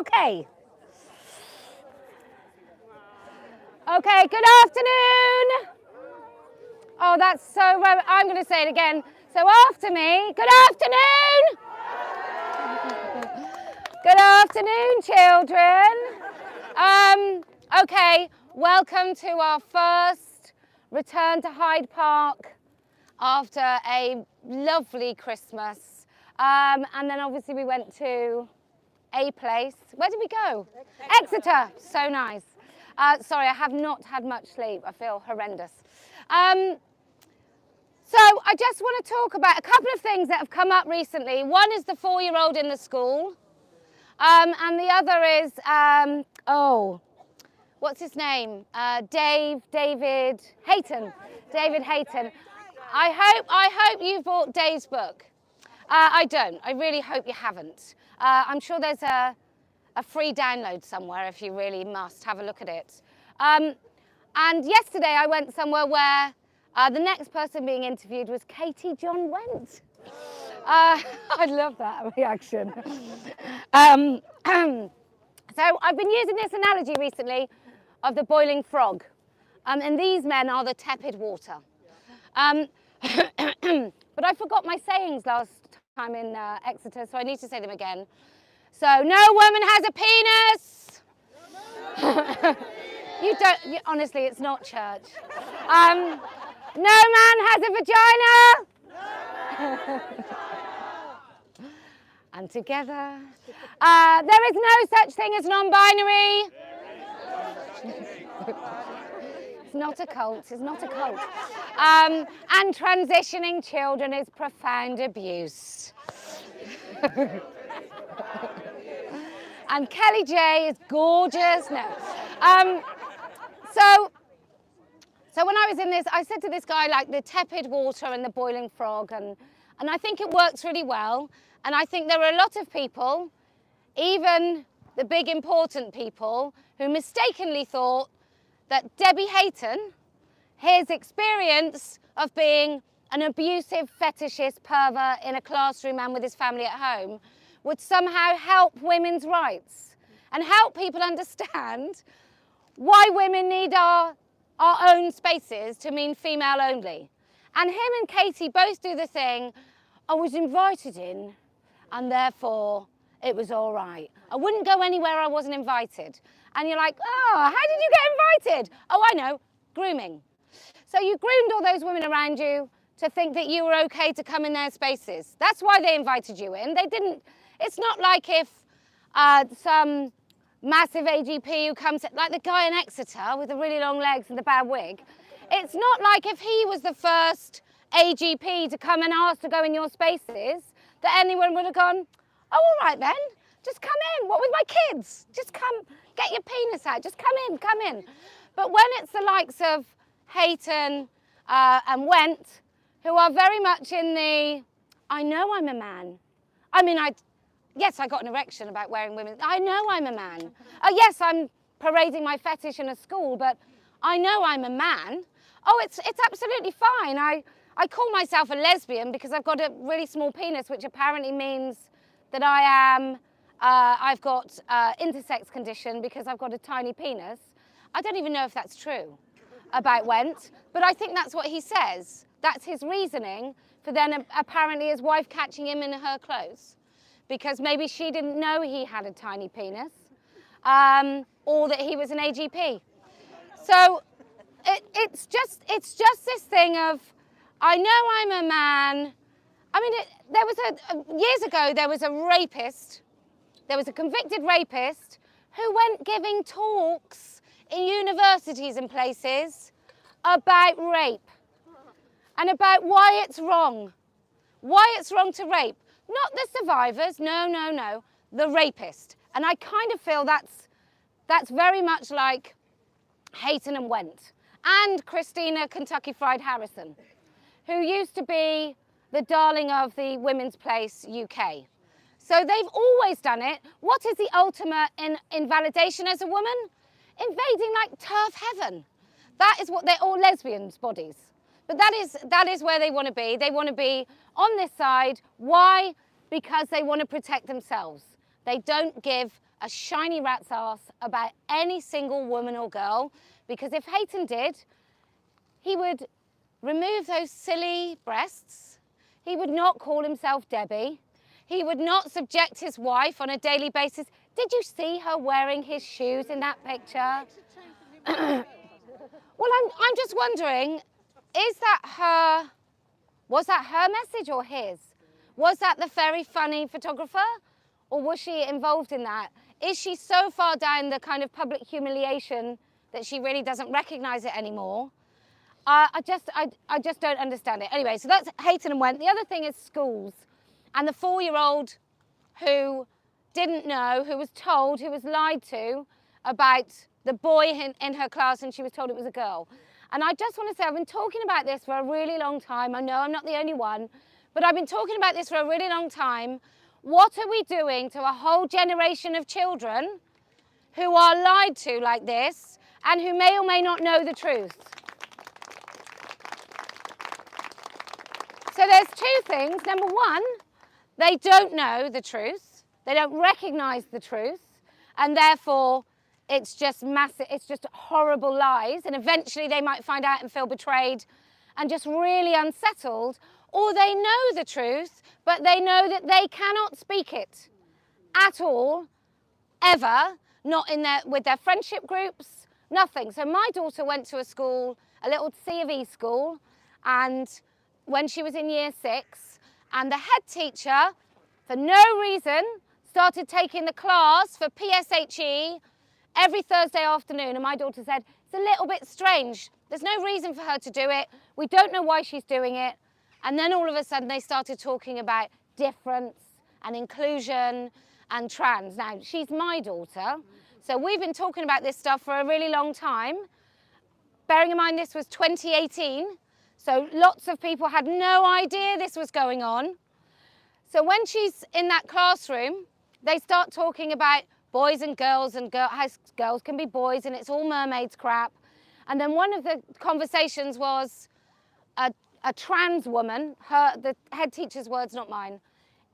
Okay. Okay, good afternoon. Oh, that's so, I'm going to say it again. So after me, good afternoon. Good afternoon, children. Okay, welcome to our first return to Hyde Park after a lovely Christmas. And then obviously we went to a place. Where did we go? Exeter. So nice. Sorry, I have not had much sleep. I feel horrendous. So I just want to talk about a couple of things that have come up recently. One is the 4-year-old in the school. And the other is, what's his name? David Hayton. David Hayton. I hope you've bought Dave's book. I don't. I really hope you haven't. I'm sure there's a free download somewhere if you really must have a look at it. And yesterday I went somewhere where the next person being interviewed was Katie John Went. I love that reaction. So I've been using this analogy recently of the boiling frog. And these men are the tepid water. But I forgot my sayings last time in Exeter, so I need to say them again. So, no woman has a penis. Honestly, it's not church. No man has a vagina. And together, there is no such thing as non-binary. It's not a cult, it's not a cult. And transitioning children is profound abuse. And Kellie-Jay is gorgeous. No. So when I was in this, I said to this guy, like, the tepid water and the boiling frog, and I think it works really well. And I think there are a lot of people, even the big important people, who mistakenly thought that Debbie Hayton, his experience of being an abusive fetishist pervert in a classroom and with his family at home, would somehow help women's rights and help people understand why women need our own spaces to mean female only. And him and Katie both do the thing, I was invited in and therefore it was all right. I wouldn't go anywhere I wasn't invited. And you're like, oh, how did you get invited? Oh, I know, grooming. So you groomed all those women around you to think that you were okay to come in their spaces. That's why they invited you in. They didn't, it's not like if some massive AGP who comes, like the guy in Exeter with the really long legs and the bad wig. It's not like if he was the first AGP to come and ask to go in your spaces, that anyone would have gone, oh, all right then, just come in. What with my kids? Just come, get your penis out, just come in, come in. But when it's the likes of Hayton and Went, who are very much in the, I know I'm a man. I mean, yes, I got an erection about wearing women. I know I'm a man. Yes, I'm parading my fetish in a school, but I know I'm a man. Oh, it's absolutely fine. I call myself a lesbian because I've got a really small penis, which apparently means that I've got intersex condition because I've got a tiny penis. I don't even know if that's true about Went, but I think that's what he says. That's his reasoning for then apparently his wife catching him in her clothes, because maybe she didn't know he had a tiny penis, or that he was an AGP. So it's just this thing of, I know I'm a man. I mean, years ago there was a rapist, there was a convicted rapist who went giving talks in universities and places about rape and about why it's wrong to rape. Not the survivors, no, the rapist. And I kind of feel that's very much like Hayton and Went, and Christina Kentucky Fried Harrison, who used to be the darling of the Women's Place UK. So they've always done it. What is the ultimate invalidation as a woman? Invading like TERF heaven. That is what they're all lesbians' bodies. But that is where they want to be. They want to be on this side. Why? Because they want to protect themselves. They don't give a shiny rat's ass about any single woman or girl, because if Hayton did, he would remove those silly breasts. He would not call himself Debbie. He would not subject his wife on a daily basis. Did you see her wearing his shoes in that picture? Well, I'm just wondering, was that her message or his? Was that the very funny photographer, or was she involved in that? Is she so far down the kind of public humiliation that she really doesn't recognize it anymore? I just don't understand it. Anyway, so that's Hayton and Went. The other thing is schools, and the 4-year-old who didn't know, who was told, who was lied to about the boy in her class, and she was told it was a girl. And I just want to say, I've been talking about this for a really long time. I know I'm not the only one, but I've been talking about this for a really long time. What are we doing to a whole generation of children who are lied to like this and who may or may not know the truth? So there's two things. Number one, they don't know the truth. They don't recognize the truth, and therefore it's just massive, it's just horrible lies, and eventually they might find out and feel betrayed and just really unsettled, or they know the truth, but they know that they cannot speak it at all, ever, not with their friendship groups, nothing. So my daughter went to a school, a little C of E school, and when she was in year 6, and the head teacher, for no reason, started taking the class for PSHE every Thursday afternoon, and my daughter said, it's a little bit strange. There's no reason for her to do it. We don't know why she's doing it. And then all of a sudden they started talking about difference and inclusion and trans. Now, she's my daughter, so we've been talking about this stuff for a really long time. Bearing in mind this was 2018, so lots of people had no idea this was going on. So when she's in that classroom, they start talking about boys and girls, and how girls can be boys, and it's all mermaids crap. And then one of the conversations was a trans woman, the head teacher's words, not mine,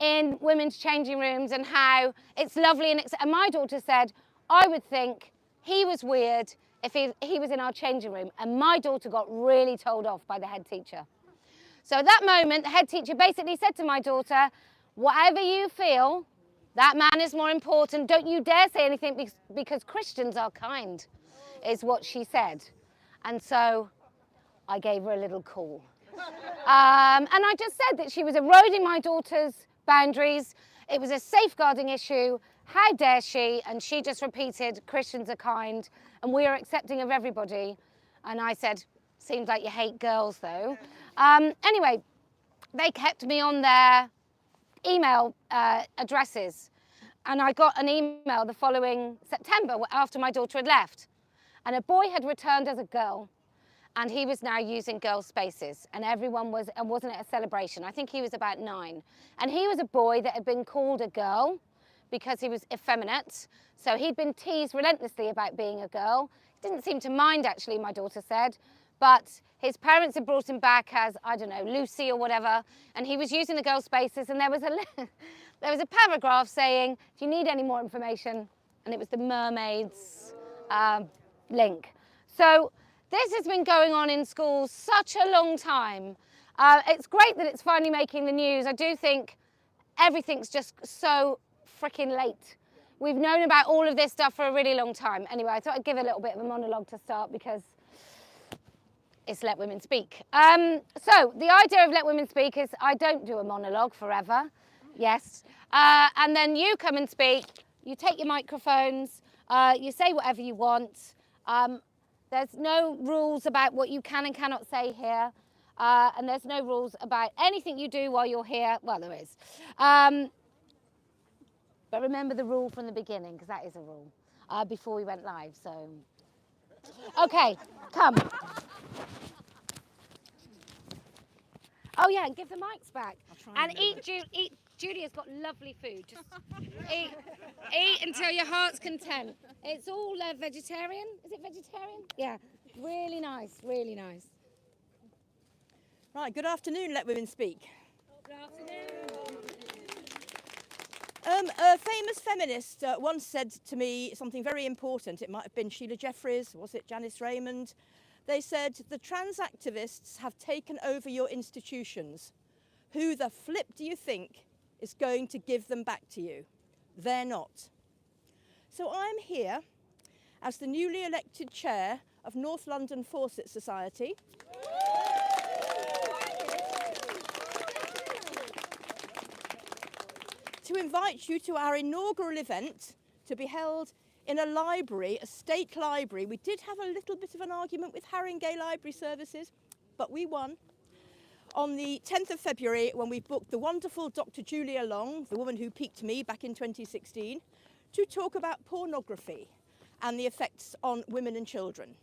in women's changing rooms, and how it's lovely. And my daughter said, I would think he was weird if he was in our changing room. And my daughter got really told off by the head teacher. So at that moment, the head teacher basically said to my daughter, whatever you feel, that man is more important. Don't you dare say anything because Christians are kind, is what she said. And so I gave her a little call. And I just said that she was eroding my daughter's boundaries. It was a safeguarding issue. How dare she? And she just repeated, Christians are kind and we are accepting of everybody. And I said, seems like you hate girls though. Anyway, they kept me on their email addresses, and I got an email the following September after my daughter had left, and a boy had returned as a girl, and he was now using girl spaces, and everyone was, and wasn't it a celebration? I think he was about 9, and he was a boy that had been called a girl because he was effeminate, so he'd been teased relentlessly about being a girl. He didn't seem to mind, actually, my daughter said, but his parents had brought him back as, I don't know, Lucy or whatever, and he was using the girl spaces, and there was a paragraph saying, do you need any more information? And it was the mermaids link. So this has been going on in schools such a long time. It's great that it's finally making the news. I do think everything's just so freaking late. We've known about all of this stuff for a really long time. Anyway, I thought I'd give a little bit of a monologue to start because it's Let Women Speak. So the idea of Let Women Speak is I don't do a monologue forever. Yes. And then you come and speak. You take your microphones. You say whatever you want. There's no rules about what you can and cannot say here. And there's no rules about anything you do while you're here. Well, there is. But remember the rule from the beginning, because that is a rule, before we went live. So, okay, come. Oh yeah, and give the mics back. And eat. Julia's got lovely food. Just eat until your heart's content. It's all vegetarian. Is it vegetarian? Yeah. Really nice. Really nice. Right. Good afternoon. Let Women Speak. Good afternoon. A famous feminist once said to me something very important. It might have been Sheila Jeffreys, was it Janice Raymond? They said, the trans activists have taken over your institutions. Who the flip do you think is going to give them back to you? They're not. So I'm here as the newly elected chair of North London Fawcett Society. To invite you to our inaugural event to be held in a library, a state library. We did have a little bit of an argument with Haringey Library Services, but we won. On the 10th of February, when we booked the wonderful Dr. Julia Long, the woman who piqued me back in 2016, to talk about pornography and the effects on women and children.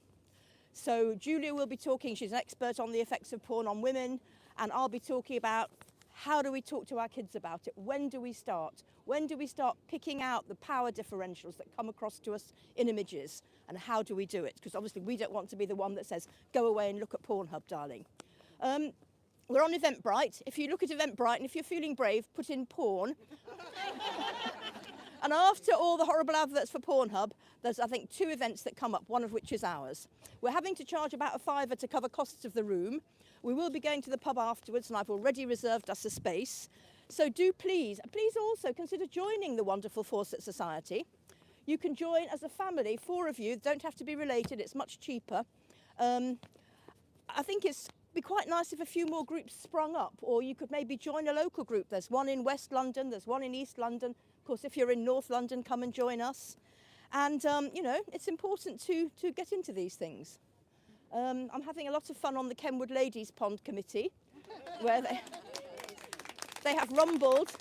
So Julia will be talking, she's an expert on the effects of porn on women, and I'll be talking about how do we talk to our kids about it? When do we start? When do we start picking out the power differentials that come across to us in images? And how do we do it? Because obviously we don't want to be the one that says, go away and look at Pornhub, darling. We're on Eventbrite. If you look at Eventbrite and if you're feeling brave, put in porn. And after all the horrible adverts for Pornhub, there's, I think, 2 events that come up, one of which is ours. We're having to charge about £5 to cover costs of the room. We will be going to the pub afterwards, and I've already reserved us a space. So do please also consider joining the wonderful Fawcett Society. You can join as a family, 4 of you, don't have to be related, it's much cheaper. I think it's be quite nice if a few more groups sprung up, or you could maybe join a local group. There's one in West London, there's one in East London. Of course, if you're in North London, come and join us. And, you know, it's important to get into these things. I'm having a lot of fun on the Kenwood Ladies Pond Committee, where they have rumbled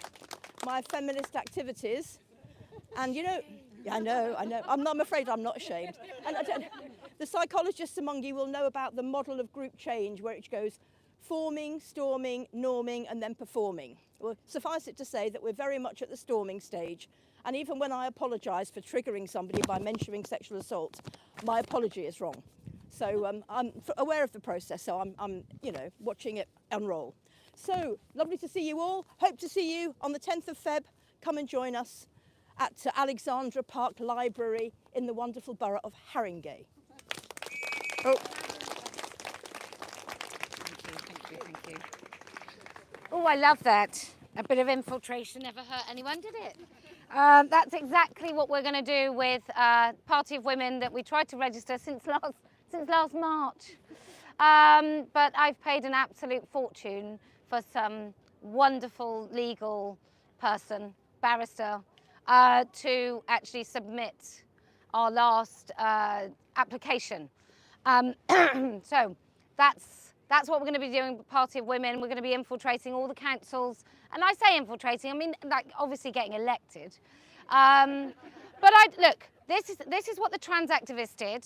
my feminist activities. And, you know, yeah, I know, I'm afraid I'm not ashamed. And the psychologists among you will know about the model of group change, where it goes forming, storming, norming, and then performing. Well, suffice it to say that we're very much at the storming stage. And even when I apologise for triggering somebody by mentioning sexual assault, my apology is wrong. So I'm aware of the process, so I'm you know, watching it unroll. So lovely to see you all. Hope to see you on the 10th of Feb. Come and join us at Alexandra Park Library in the wonderful borough of Haringey. Oh. Thank you. Oh, I love that. A bit of infiltration never hurt anyone, did it? That's exactly what we're going to do with Party of Women that we tried to register since last March. But I've paid an absolute fortune for some wonderful legal person, barrister, to actually submit our last application. So that's what we're going to be doing with Party of Women. We're going to be infiltrating all the councils. And I say infiltrating, I mean, like, obviously getting elected. But look, this is what the trans activists did.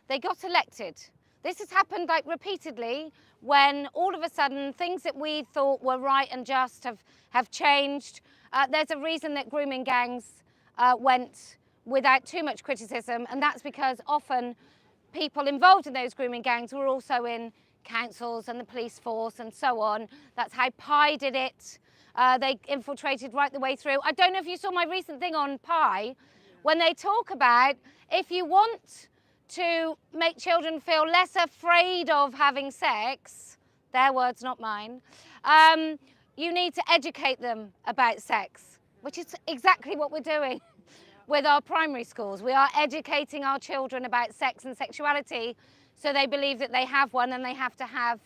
They got elected. This has happened like repeatedly when all of a sudden things that we thought were right and just have changed. There's a reason that grooming gangs went without too much criticism, and that's because often people involved in those grooming gangs were also in councils and the police force and so on. That's how Pi did it. They infiltrated right the way through. I don't know if you saw my recent thing on Pi, when they talk about if you want to make children feel less afraid of having sex, their words, not mine, you need to educate them about sex, which is exactly what we're doing with our primary schools. We are educating our children about sex and sexuality so they believe that they have one and they have to have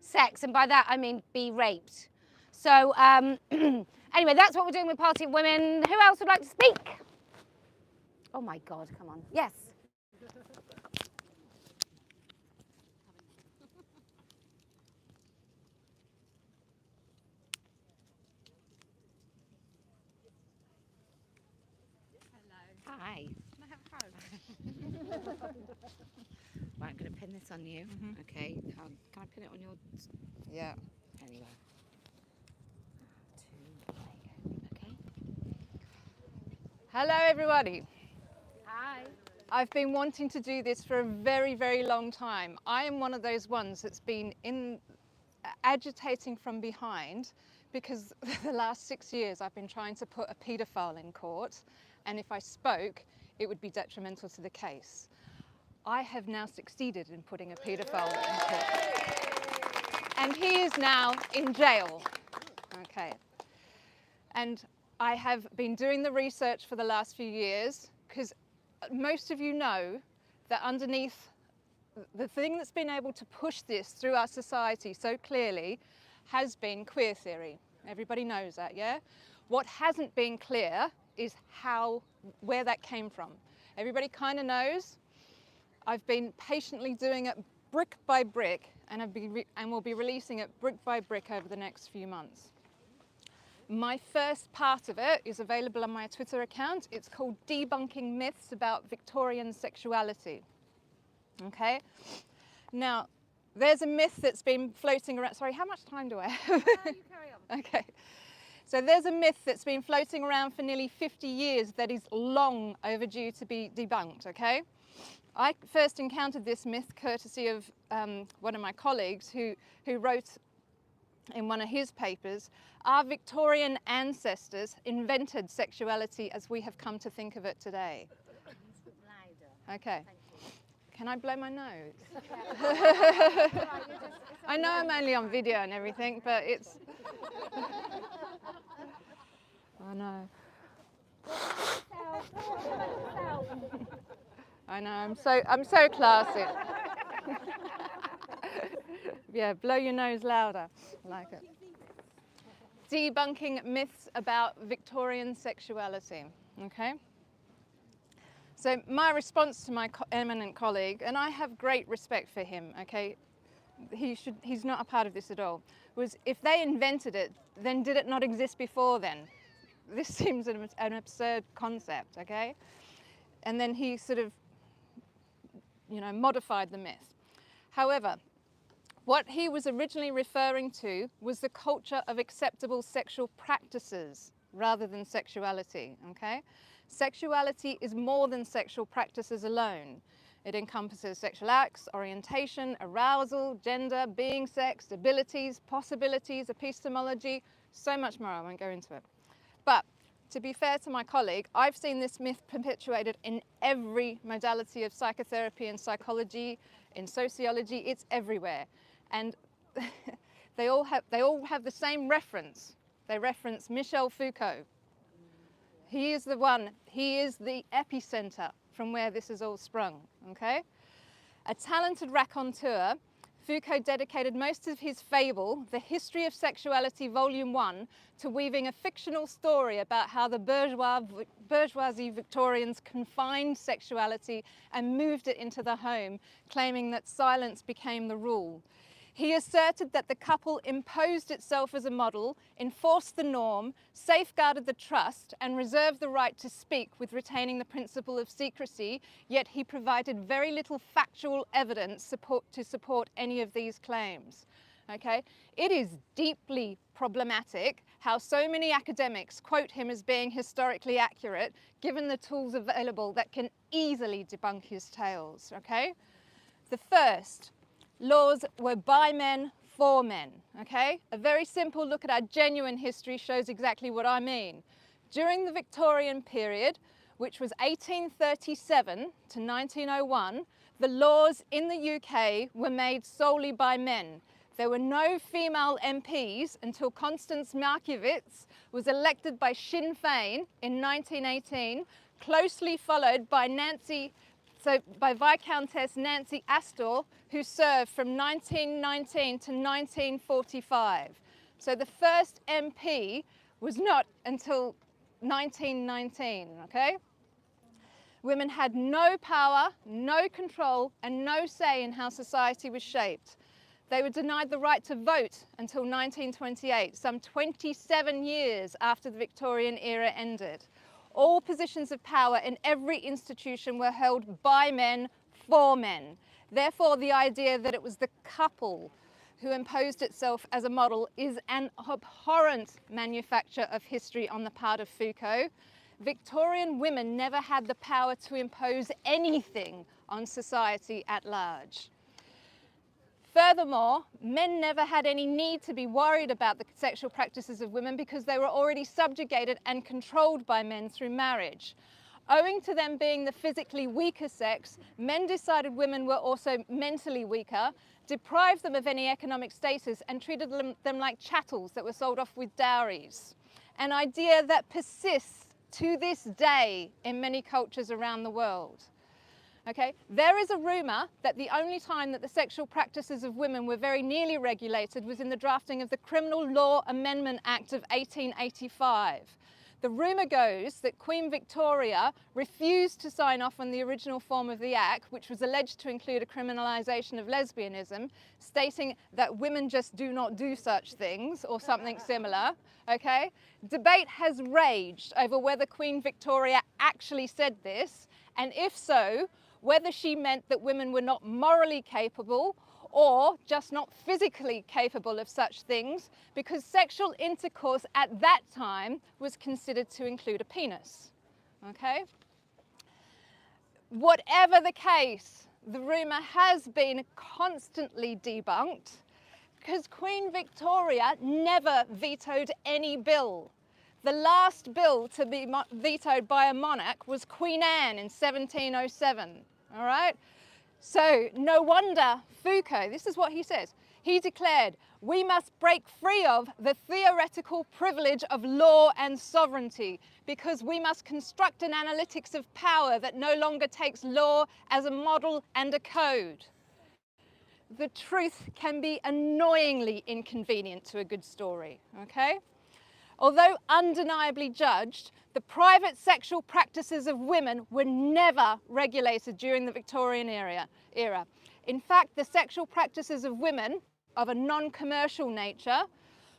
sex. And by that, I mean be raped. So anyway, that's what we're doing with Party of Women. Who else would like to speak? Oh my God, come on. Yes. Hi. Can I have a hug? Right, I'm going to pin this on you. Okay. Can I pin it on your... Yeah. Anyway. Okay. Hello, everybody. Hi. I've been wanting to do this for a very, very long time. I am one of those ones that's been agitating from behind because the last 6 years I've been trying to put a paedophile in court, and if I spoke, it would be detrimental to the case. I have now succeeded in putting a paedophile in court. And he is now in jail. Okay. And I have been doing the research for the last few years, because most of you know that underneath the thing that's been able to push this through our society so clearly has been queer theory. Everybody knows that, yeah? What hasn't been clear is where that came from. Everybody kind of knows. I've been patiently doing it brick by brick, and we'll be releasing it brick by brick over the next few months. My first part of it is available on my Twitter account. It's called Debunking Myths About Victorian Sexuality. Okay? Now, there's a myth that's been floating around. Sorry, how much time do I have? You carry on. Okay. So there's a myth that's been floating around for nearly 50 years that is long overdue to be debunked, okay? I first encountered this myth courtesy of one of my colleagues who wrote in one of his papers, our Victorian ancestors invented sexuality as we have come to think of it today. Okay. Can I blow my nose? I know I'm only on video and everything, but it's... I know. I know, I'm so classy. Yeah, blow your nose louder. I like it. Debunking myths about Victorian sexuality, okay? So my response to my eminent colleague, and I have great respect for him, okay? He's not a part of this at all, was if they invented it, then did it not exist before then? This seems an absurd concept, okay? And then he sort of, modified the myth. However, what he was originally referring to was the culture of acceptable sexual practices rather than sexuality, okay? Sexuality is more than sexual practices alone. It encompasses sexual acts, orientation, arousal, gender, being sex, abilities, possibilities, epistemology, so much more. I won't go into it. But to be fair to my colleague, I've seen this myth perpetuated in every modality of psychotherapy and psychology, in sociology, it's everywhere. And they all have the same reference. They reference Michel Foucault. He is the one, he is the epicenter from where this has all sprung, okay? A talented raconteur, Foucault dedicated most of his fable, The History of Sexuality, Volume 1, to weaving a fictional story about how the bourgeoisie Victorians confined sexuality and moved it into the home, claiming that silence became the rule. He asserted that the couple imposed itself as a model, enforced the norm, safeguarded the trust, and reserved the right to speak with retaining the principle of secrecy, yet he provided very little factual evidence to support any of these claims. Okay? It is deeply problematic how so many academics quote him as being historically accurate, given the tools available that can easily debunk his tales. Okay? The first, laws were by men, for men, okay? A very simple look at our genuine history shows exactly what I mean. During the Victorian period, which was 1837 to 1901, the laws in the UK were made solely by men. There were no female MPs until Constance Markievicz was elected by Sinn Féin in 1918, closely followed by Viscountess Nancy Astor, who served from 1919 to 1945. So the first MP was not until 1919, okay? Women had no power, no control, and no say in how society was shaped. They were denied the right to vote until 1928, some 27 years after the Victorian era ended. All positions of power in every institution were held by men, for men. Therefore, the idea that it was the couple who imposed itself as a model is an abhorrent manufacture of history on the part of Foucault. Victorian women never had the power to impose anything on society at large. Furthermore, men never had any need to be worried about the sexual practices of women because they were already subjugated and controlled by men through marriage. Owing to them being the physically weaker sex, men decided women were also mentally weaker, deprived them of any economic status, and treated them like chattels that were sold off with dowries. An idea that persists to this day in many cultures around the world. Okay? There is a rumour that the only time that the sexual practices of women were very nearly regulated was in the drafting of the Criminal Law Amendment Act of 1885. The rumour goes that Queen Victoria refused to sign off on the original form of the Act, which was alleged to include a criminalisation of lesbianism, stating that women just do not do such things, or something similar, okay? Debate has raged over whether Queen Victoria actually said this, and if so, whether she meant that women were not morally capable or just not physically capable of such things, because sexual intercourse at that time was considered to include a penis, okay? Whatever the case, the rumour has been constantly debunked because Queen Victoria never vetoed any bill. The last bill to be vetoed by a monarch was Queen Anne in 1707, all right? So no wonder Foucault, this is what he says, he declared, we must break free of the theoretical privilege of law and sovereignty because we must construct an analytics of power that no longer takes law as a model and a code. The truth can be annoyingly inconvenient to a good story, okay? Although undeniably judged, the private sexual practices of women were never regulated during the Victorian era. In fact, the sexual practices of women of a non-commercial nature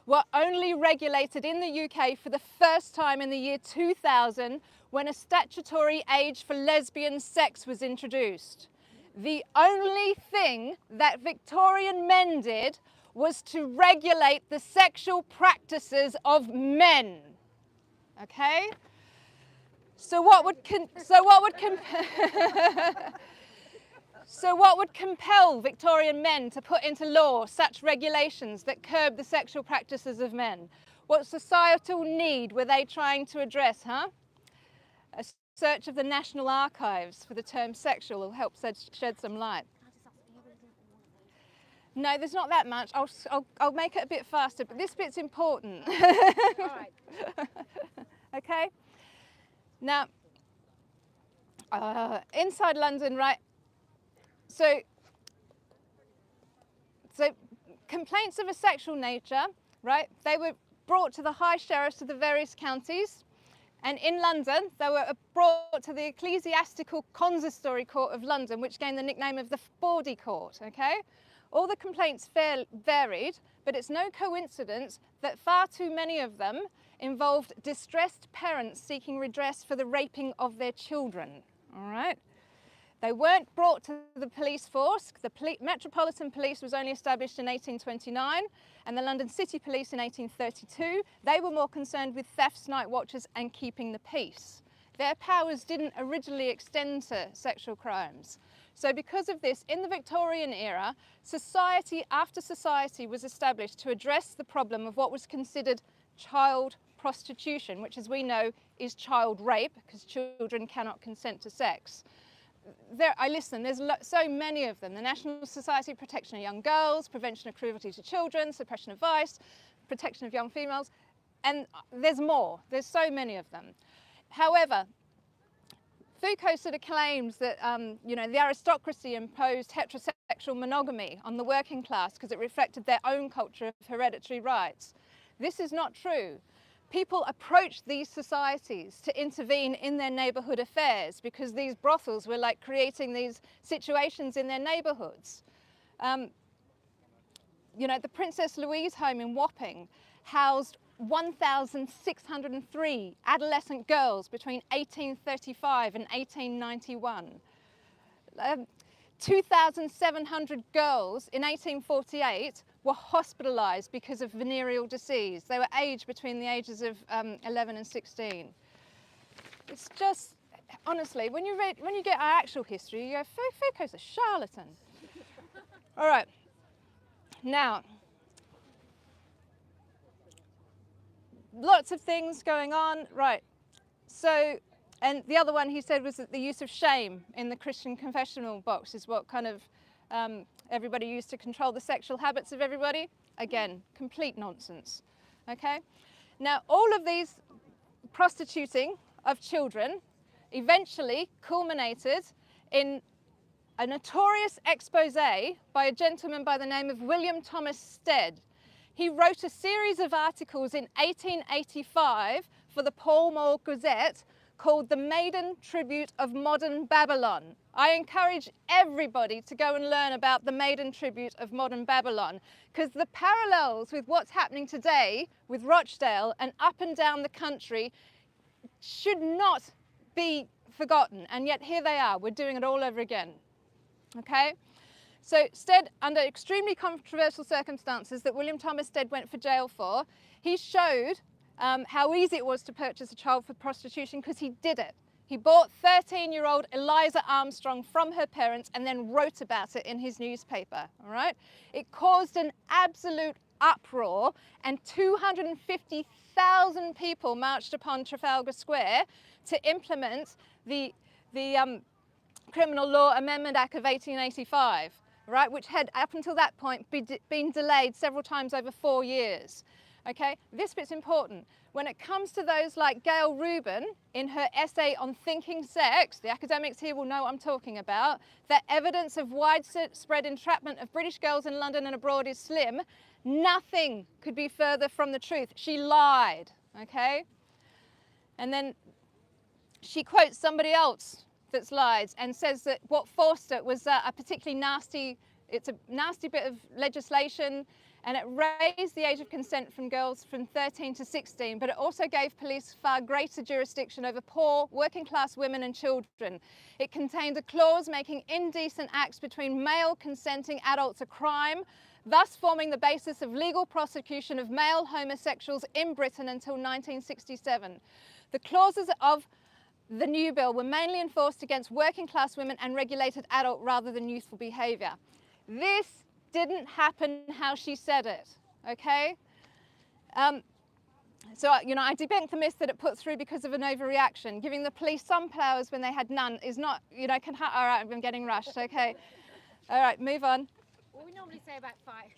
were only regulated in the UK for the first time in the year 2000 when a statutory age for lesbian sex was introduced. The only thing that Victorian men did was to regulate the sexual practices of men. Okay? So what would compel Victorian men to put into law such regulations that curb the sexual practices of men? What societal need were they trying to address, huh? A search of the National Archives for the term sexual will help shed some light. No, there's not that much. I'll make it a bit faster, but this bit's important. All right. Okay? Now, inside London, right? So complaints of a sexual nature, right? They were brought to the high sheriffs of the various counties. And in London, they were brought to the Ecclesiastical Consistory Court of London, which gained the nickname of the Bawdy Court, okay? All the complaints varied, but it's no coincidence that far too many of them involved distressed parents seeking redress for the raping of their children, all right? They weren't brought to the police force. The Metropolitan Police was only established in 1829 and the London City Police in 1832. They were more concerned with thefts, night watches and keeping the peace. Their powers didn't originally extend to sexual crimes. So because of this, in the Victorian era, society after society was established to address the problem of what was considered child prostitution, which as we know is child rape because children cannot consent to sex. There's so many of them. The National Society of Protection of Young Girls, Prevention of Cruelty to Children, Suppression of Vice, Protection of Young Females, and there's more. There's so many of them. However, Foucault sort of claims that the aristocracy imposed heterosexual monogamy on the working class because it reflected their own culture of hereditary rights. This is not true. People approached these societies to intervene in their neighbourhood affairs because these brothels were like creating these situations in their neighbourhoods. The Princess Louise home in Wapping housed 1,603 adolescent girls between 1835 and 1891. 2,700 girls in 1848 were hospitalised because of venereal disease. They were aged between the ages of 11 and 16. It's just, honestly, when you get our actual history, you go, Foucault's a charlatan. All right. Now, lots of things going on, right? So, and the other one he said was that the use of shame in the Christian confessional box is what kind of everybody used to control the sexual habits of everybody. Again, complete nonsense, okay? Now, all of these prostituting of children eventually culminated in a notorious expose by a gentleman by the name of William Thomas Stead. He wrote a series of articles in 1885 for the Pall Mall Gazette called The Maiden Tribute of Modern Babylon. I encourage everybody to go and learn about the Maiden Tribute of Modern Babylon, because the parallels with what's happening today with Rochdale and up and down the country should not be forgotten, and yet here they are. We're doing it all over again. Okay? So Stead, under extremely controversial circumstances that William Thomas Stead went for jail for, he showed how easy it was to purchase a child for prostitution, because he did it. He bought 13-year-old Eliza Armstrong from her parents and then wrote about it in his newspaper, all right? It caused an absolute uproar, and 250,000 people marched upon Trafalgar Square to implement the Criminal Law Amendment Act of 1885, right, which had up until that point been delayed several times over 4 years. Okay, this bit's important. When it comes to those like Gail Rubin in her essay on thinking sex, the academics here will know what I'm talking about, that evidence of widespread entrapment of British girls in London and abroad is slim, nothing could be further from the truth. She lied, okay? And then she quotes somebody else that's lied and says that what forced it was a particularly nasty, it's a nasty bit of legislation, and it raised the age of consent from girls from 13 to 16, but it also gave police far greater jurisdiction over poor, working class women and children. It contained a clause making indecent acts between male consenting adults a crime, thus forming the basis of legal prosecution of male homosexuals in Britain until 1967. The clauses of the new bill were mainly enforced against working class women and regulated adult rather than youthful behaviour. This didn't happen how she said it, okay? So, you know, I debunked the myth that it put through because of an overreaction. Giving the police some powers when they had none is not, you know, all right, I'm getting rushed, okay? All right, move on. Well, we normally say about five.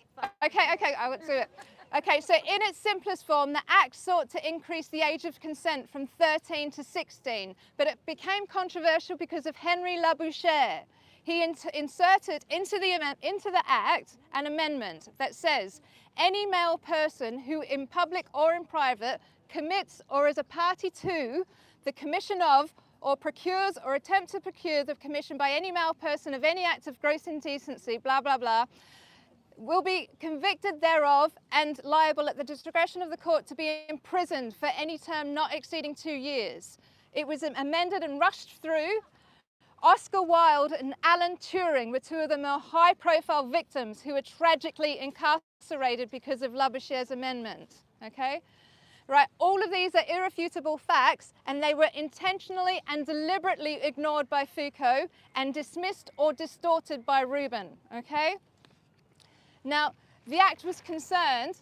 Okay, I will do it. Okay, so in its simplest form, the Act sought to increase the age of consent from 13 to 16, but it became controversial because of Henry Labouchere. He inserted into the Act an amendment that says, any male person who in public or in private commits or is a party to the commission of or procures or attempts to procure the commission by any male person of any act of gross indecency, blah, blah, blah, will be convicted thereof and liable at the discretion of the court to be imprisoned for any term not exceeding 2 years. It was amended and rushed through. Oscar Wilde and Alan Turing were two of the more high-profile victims who were tragically incarcerated because of Labouchere's amendment, okay? Right, all of these are irrefutable facts, and they were intentionally and deliberately ignored by Foucault and dismissed or distorted by Rubin, okay? Now, the Act was concerned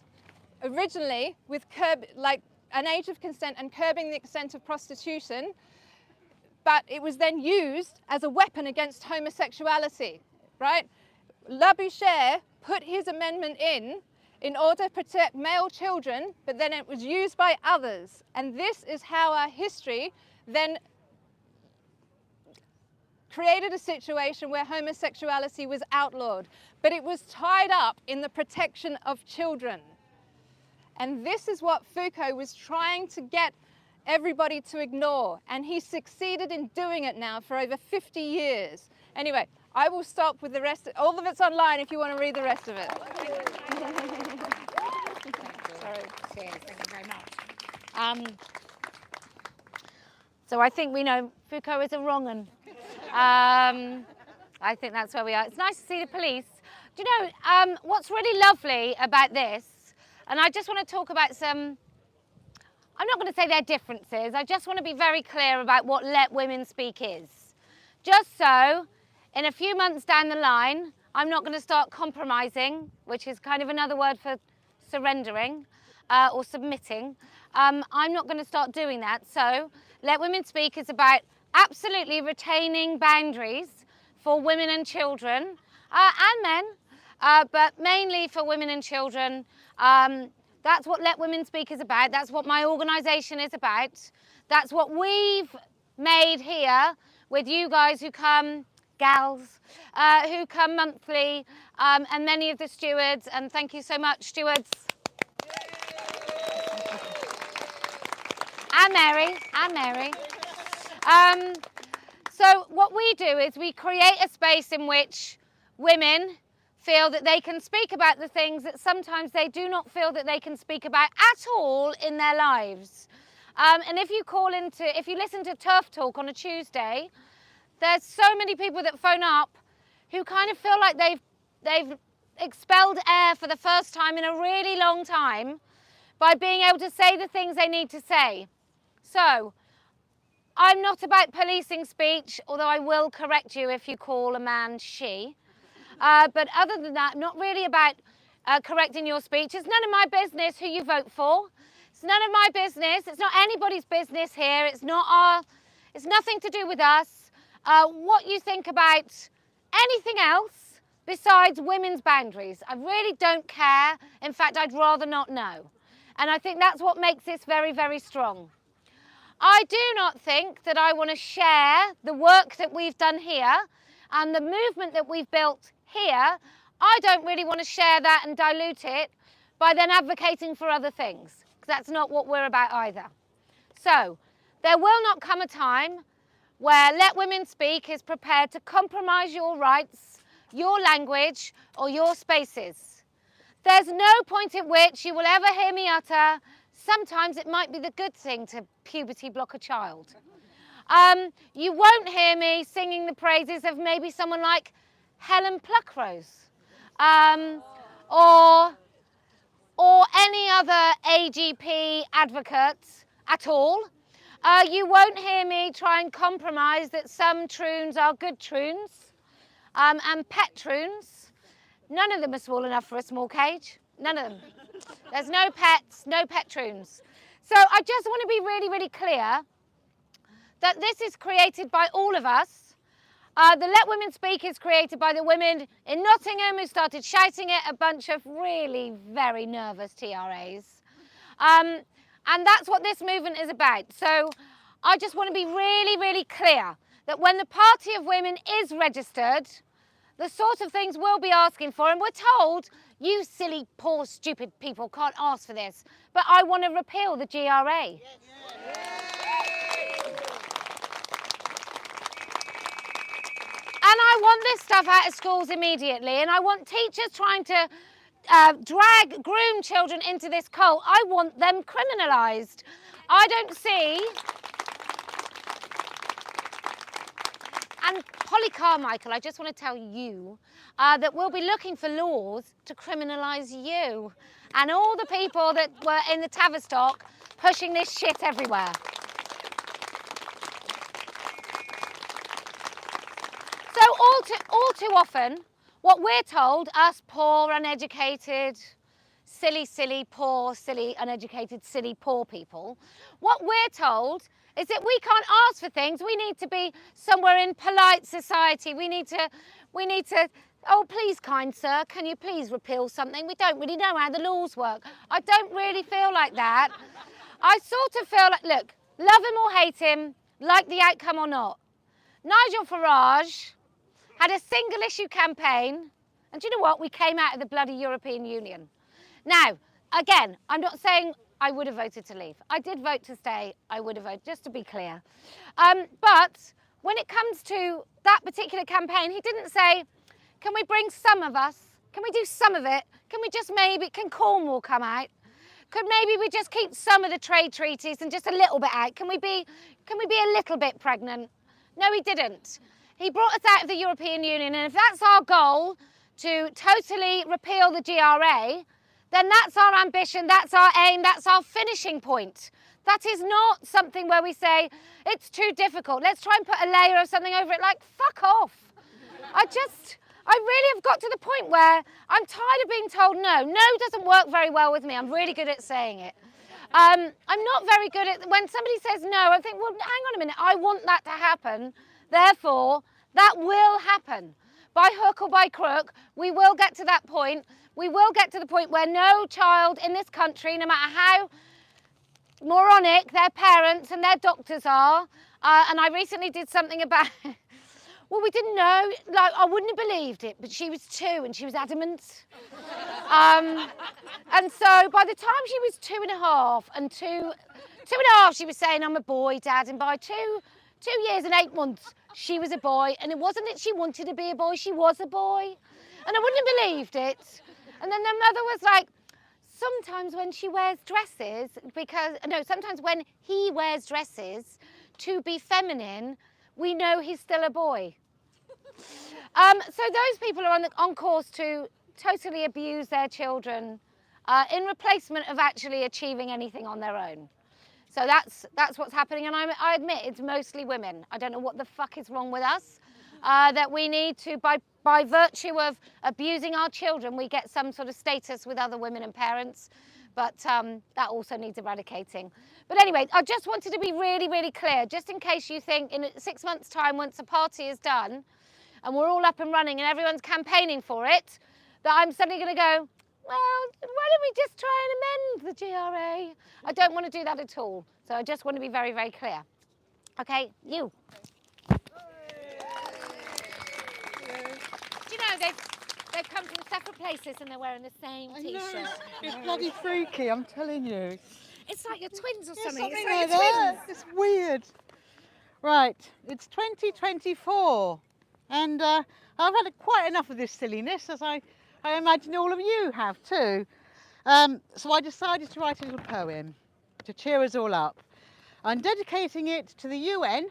originally with an age of consent and curbing the extent of prostitution, but it was then used as a weapon against homosexuality, right? Labouchere put his amendment in order to protect male children, but then it was used by others. And this is how our history then created a situation where homosexuality was outlawed, but it was tied up in the protection of children. And this is what Foucault was trying to get everybody to ignore, and he succeeded in doing it now for over 50 years. Anyway, I will stop with the rest. All of it's online if you want to read the rest of it. Sorry. Cheers, thank you very much. So I think we know Foucault is a wrong un. I think that's where we are. It's nice to see the police. Do you know what's really lovely about this? And I just want to talk about some, I'm not going to say they're differences. I just want to be very clear about what Let Women Speak is. Just so, in a few months down the line, I'm not going to start compromising, which is kind of another word for surrendering or submitting. I'm not going to start doing that. So Let Women Speak is about absolutely retaining boundaries for women and children and men, but mainly for women and children. That's what Let Women Speak is about. That's what my organisation is about. That's what we've made here with you guys who come, gals, who come monthly, and many of the stewards, and thank you so much, stewards. And Mary. So what we do is we create a space in which women feel that they can speak about the things that sometimes they do not feel that they can speak about at all in their lives. And if you listen to TERF Talk on a Tuesday, there's so many people that phone up who kind of feel like they've expelled air for the first time in a really long time by being able to say the things they need to say. So, I'm not about policing speech, although I will correct you if you call a man she. But other than that, not really about correcting your speech. It's none of my business who you vote for. It's none of my business. It's not anybody's business here. It's nothing to do with us. What you think about anything else besides women's boundaries, I really don't care. In fact, I'd rather not know. And I think that's what makes this very, very strong. I do not think that I want to share the work that we've done here and the movement that we've built here. I don't really want to share that and dilute it by then advocating for other things, because that's not what we're about either. So, there will not come a time where Let Women Speak is prepared to compromise your rights, your language, or your spaces. There's no point at which you will ever hear me utter, sometimes it might be the good thing to puberty block a child. You won't hear me singing the praises of maybe someone like Helen Pluckrose, or any other AGP advocate at all. You won't hear me try and compromise that some troons are good troons and pet troons. None of them are small enough for a small cage. None of them. There's no pets, no pet troons. So I just want to be really, really clear that this is created by all of us. The Let Women Speak is created by the women in Nottingham who started shouting it, a bunch of really very nervous TRAs. And that's what this movement is about. So I just want to be really, really clear that when the Party of Women is registered, the sort of things we'll be asking for, and we're told, you silly, poor, stupid people can't ask for this, but I want to repeal the GRA. Yes. And I want this stuff out of schools immediately, and I want teachers trying to groom children into this cult. I want them criminalised. I don't see... And Polly Carmichael, I just want to tell you that we'll be looking for laws to criminalise you and all the people that were in the Tavistock pushing this shit everywhere. So all too often, what we're told, us poor, uneducated, silly, poor, silly, uneducated, silly, poor people, what we're told is that we can't ask for things. We need to be somewhere in polite society. We need to, oh, please, kind sir, can you please repeal something? We don't really know how the laws work. I don't really feel like that. I sort of feel like, look, love him or hate him, like the outcome or not. Nigel Farage had a single issue campaign, and do you know what? We came out of the bloody European Union. Now, again, I'm not saying I would have voted to leave. I did vote to stay. I would have voted, just to be clear. But when it comes to that particular campaign, he didn't say, can we bring some of us? Can we do some of it? Can we just maybe, can Cornwall come out? Could maybe we just keep some of the trade treaties and just a little bit out? Can we be a little bit pregnant? No, he didn't. He brought us out of the European Union, and if that's our goal, to totally repeal the GRA, then that's our ambition, that's our aim, that's our finishing point. That is not something where we say, it's too difficult, let's try and put a layer of something over it, like, fuck off. I really have got to the point where I'm tired of being told no. No doesn't work very well with me. I'm really good at saying it. I'm not very good at, when somebody says no, I think, well, hang on a minute, I want that to happen. Therefore, that will happen. By hook or by crook, we will get to that point. We will get to the point where no child in this country, no matter how moronic their parents and their doctors are, and I recently did something about, well, we didn't know, like, I wouldn't have believed it, but she was 2 and she was adamant. And so by the time she was 2.5 and 2.5, she was saying, I'm a boy, Dad, and by 2 years and 8 months, she was a boy, and it wasn't that she wanted to be a boy, she was a boy, and I wouldn't have believed it. And then the mother was like, sometimes when she wears dresses, sometimes when he wears dresses to be feminine, we know he's still a boy. So those people are on course to totally abuse their children in replacement of actually achieving anything on their own. So that's what's happening, and I admit it's mostly women. I don't know what the fuck is wrong with us, that we need to, by virtue of abusing our children, we get some sort of status with other women and parents, but that also needs eradicating. But anyway, I just wanted to be really, really clear, just in case you think in 6 months' time, once the party is done, and we're all up and running and everyone's campaigning for it, that I'm suddenly going to go, well, why don't we just try and amend the GRA? I don't want to do that at all. So I just want to be very, very clear. Okay, you. Do you know, they've come from separate places and they're wearing the same T-shirt. It's bloody freaky, I'm telling you. It's like you're twins or something. Something It's like like you're that. twins. It's weird. Right, it's 2024, and I've had quite enough of this silliness, as I imagine all of you have too. So I decided to write a little poem to cheer us all up. I'm dedicating it to the UN,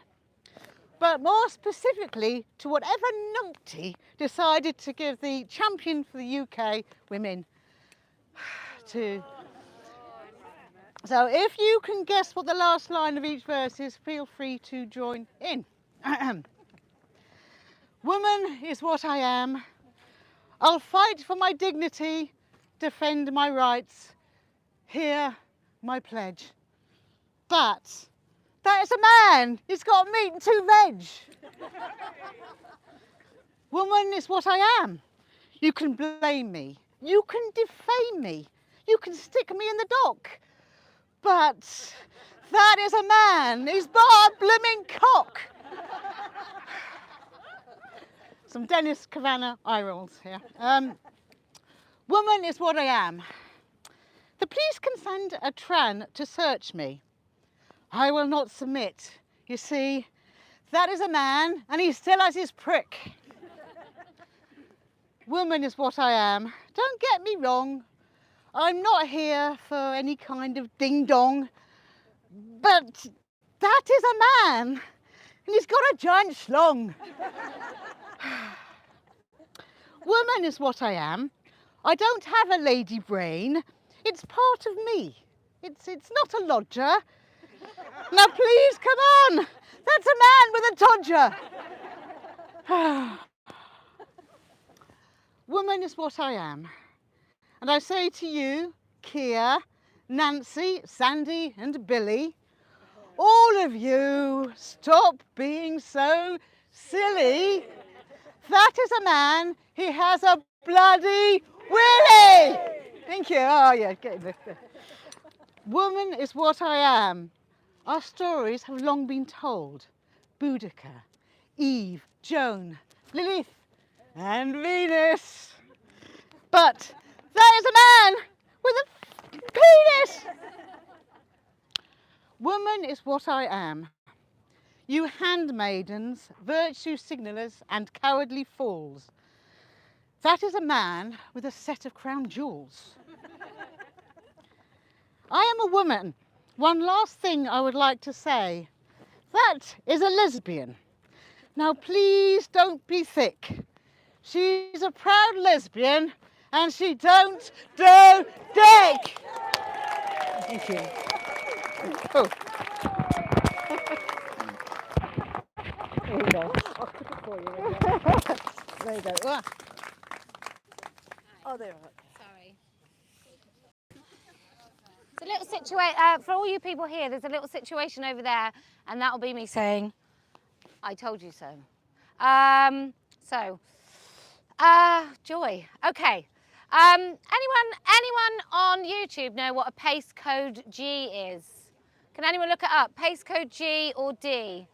but more specifically to whatever numpty decided to give the champion for the UK women to. So if you can guess what the last line of each verse is, feel free to join in. Woman is what I am. I'll fight for my dignity, defend my rights. Hear my pledge. That is a man. He's got meat and 2 veg. Woman is what I am. You can blame me. You can defame me. You can stick me in the dock. But that is a man. He's got a blooming cock. Some Dennis Kavanagh eye rolls here. Woman is what I am. The police can send a tran to search me. I will not submit. You see, that is a man and he still has his prick. Woman is what I am. Don't get me wrong. I'm not here for any kind of ding-dong. But that is a man and he's got a giant schlong. Woman is what I am. I don't have a lady brain. It's part of me. It's not a lodger. Now please, come on. That's a man with a todger. Woman is what I am. And I say to you, Kia, Nancy, Sandy and Billy, all of you, stop being so silly. That is a man. He has a bloody willy. Thank you. Oh, yeah, get this. Woman is what I am. Our stories have long been told. Boudica, Eve, Joan, Lilith, and Venus. But there is a man with a penis. Woman is what I am. You handmaidens, virtue signallers, and cowardly fools. That is a man with a set of crown jewels. I am a woman. One last thing I would like to say. That is a lesbian. Now please don't be thick. She's a proud lesbian and she don't do dick. Thank you. Oh. There you go. There you go. Oh, there. Sorry. It's a little situation, for all you people here, there's a little situation over there, and that'll be me saying, I told you so. Joy. Okay. Anyone on YouTube know what a pace code G is? Can anyone look it up? Pace code G or D?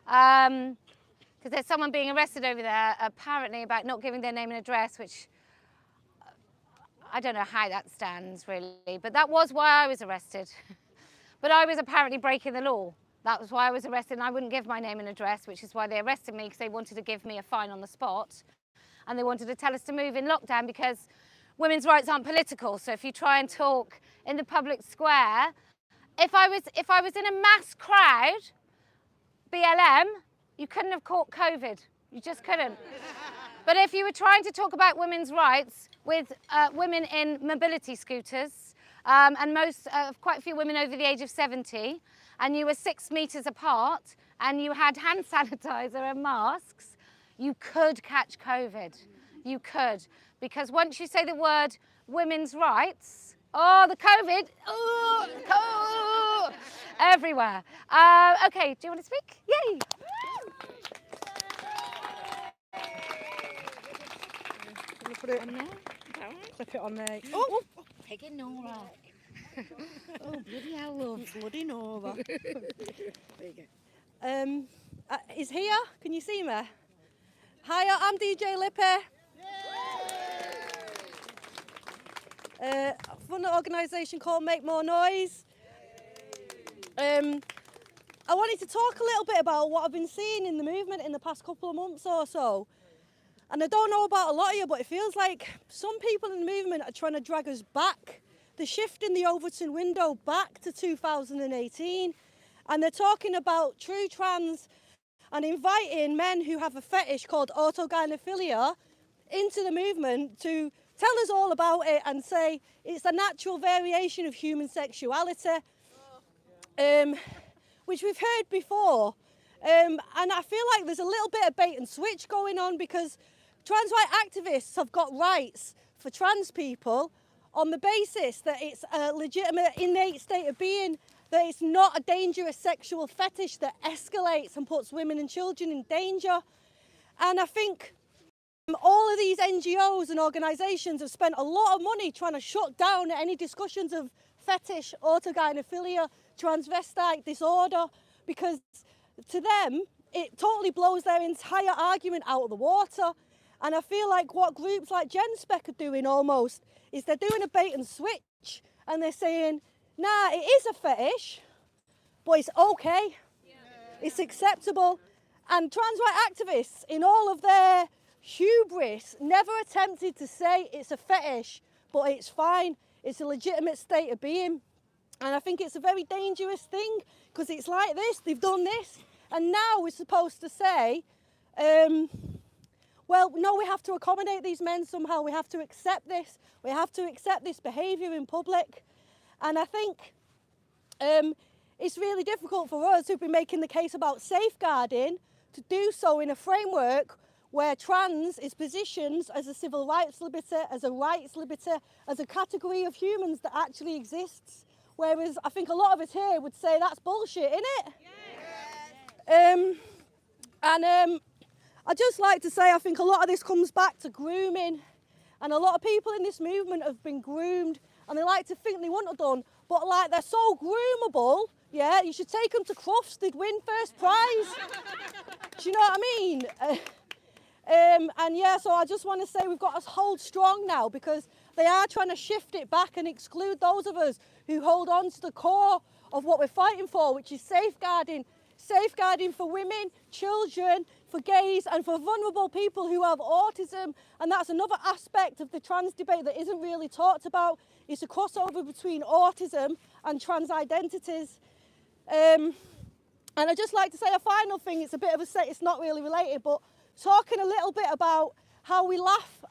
Because there's someone being arrested over there, apparently about not giving their name and address, which I don't know how that stands really, but that was why I was arrested. But I was apparently breaking the law. That was why I was arrested, and I wouldn't give my name and address, which is why they arrested me, because they wanted to give me a fine on the spot. And they wanted to tell us to move in lockdown because women's rights aren't political. So if you try and talk in the public square, if I was in a mass crowd, BLM, you couldn't have caught COVID. You just couldn't. But if you were trying to talk about women's rights with women in mobility scooters, and quite a few women over the age of 70, and you were 6 meters apart, and you had hand sanitizer and masks, you could catch COVID. You could. Because once you say the word women's rights, oh, the COVID, everywhere. Okay, do you want to speak? Yay! Can you put it on there? Clip it on there. Oh! Peggy Nora. Oh, bloody hell, love. Bloody Nora. There you go. Is here? Can you see me? Hiya, I'm DJ Lippy. From an organisation called Make More Noise. I wanted to talk a little bit about what I've been seeing in the movement in the past couple of months or so. And I don't know about a lot of you, but it feels like some people in the movement are trying to drag us back. They're shifting the Overton window back to 2018. And they're talking about true trans and inviting men who have a fetish called autogynephilia into the movement to tell us all about it and say it's a natural variation of human sexuality, which we've heard before. And I feel like there's a little bit of bait and switch going on, because trans right activists have got rights for trans people on the basis that it's a legitimate innate state of being, that it's not a dangerous sexual fetish that escalates and puts women and children in danger. And I think all of these NGOs and organisations have spent a lot of money trying to shut down any discussions of fetish, autogynephilia, transvestite disorder, because to them it totally blows their entire argument out of the water. And I feel like what groups like GenSpec are doing almost is they're doing a bait and switch, and they're saying, nah, it is a fetish, but it's okay. Yeah. It's acceptable. And trans right activists, in all of their hubris, never attempted to say it's a fetish, but it's fine. It's a legitimate state of being. And I think it's a very dangerous thing, because it's like this, they've done this, and now we're supposed to say, well, no, we have to accommodate these men somehow. We have to accept this. We have to accept this behaviour in public. And I think it's really difficult for us who've been making the case about safeguarding to do so in a framework where trans is positioned as a civil rights liberty, as a rights liberty, as a category of humans that actually exists. Whereas I think a lot of us here would say that's bullshit, innit? Yes. I'd just like to say I think a lot of this comes back to grooming, and a lot of people in this movement have been groomed, and they like to think they wouldn't have done, but like they're so groomable, yeah, you should take them to Crufts, they'd win first prize. Do you know what I mean? And yeah, so I just want to say we've got to hold strong now, because they are trying to shift it back and exclude those of us who hold on to the core of what we're fighting for, which is safeguarding for women, children, for gays, and for vulnerable people who have autism. And that's another aspect of the trans debate that isn't really talked about. It's a crossover between autism and trans identities. And I'd just like to say a final thing. It's a bit of a set, it's not really related, but talking a little bit about how we laugh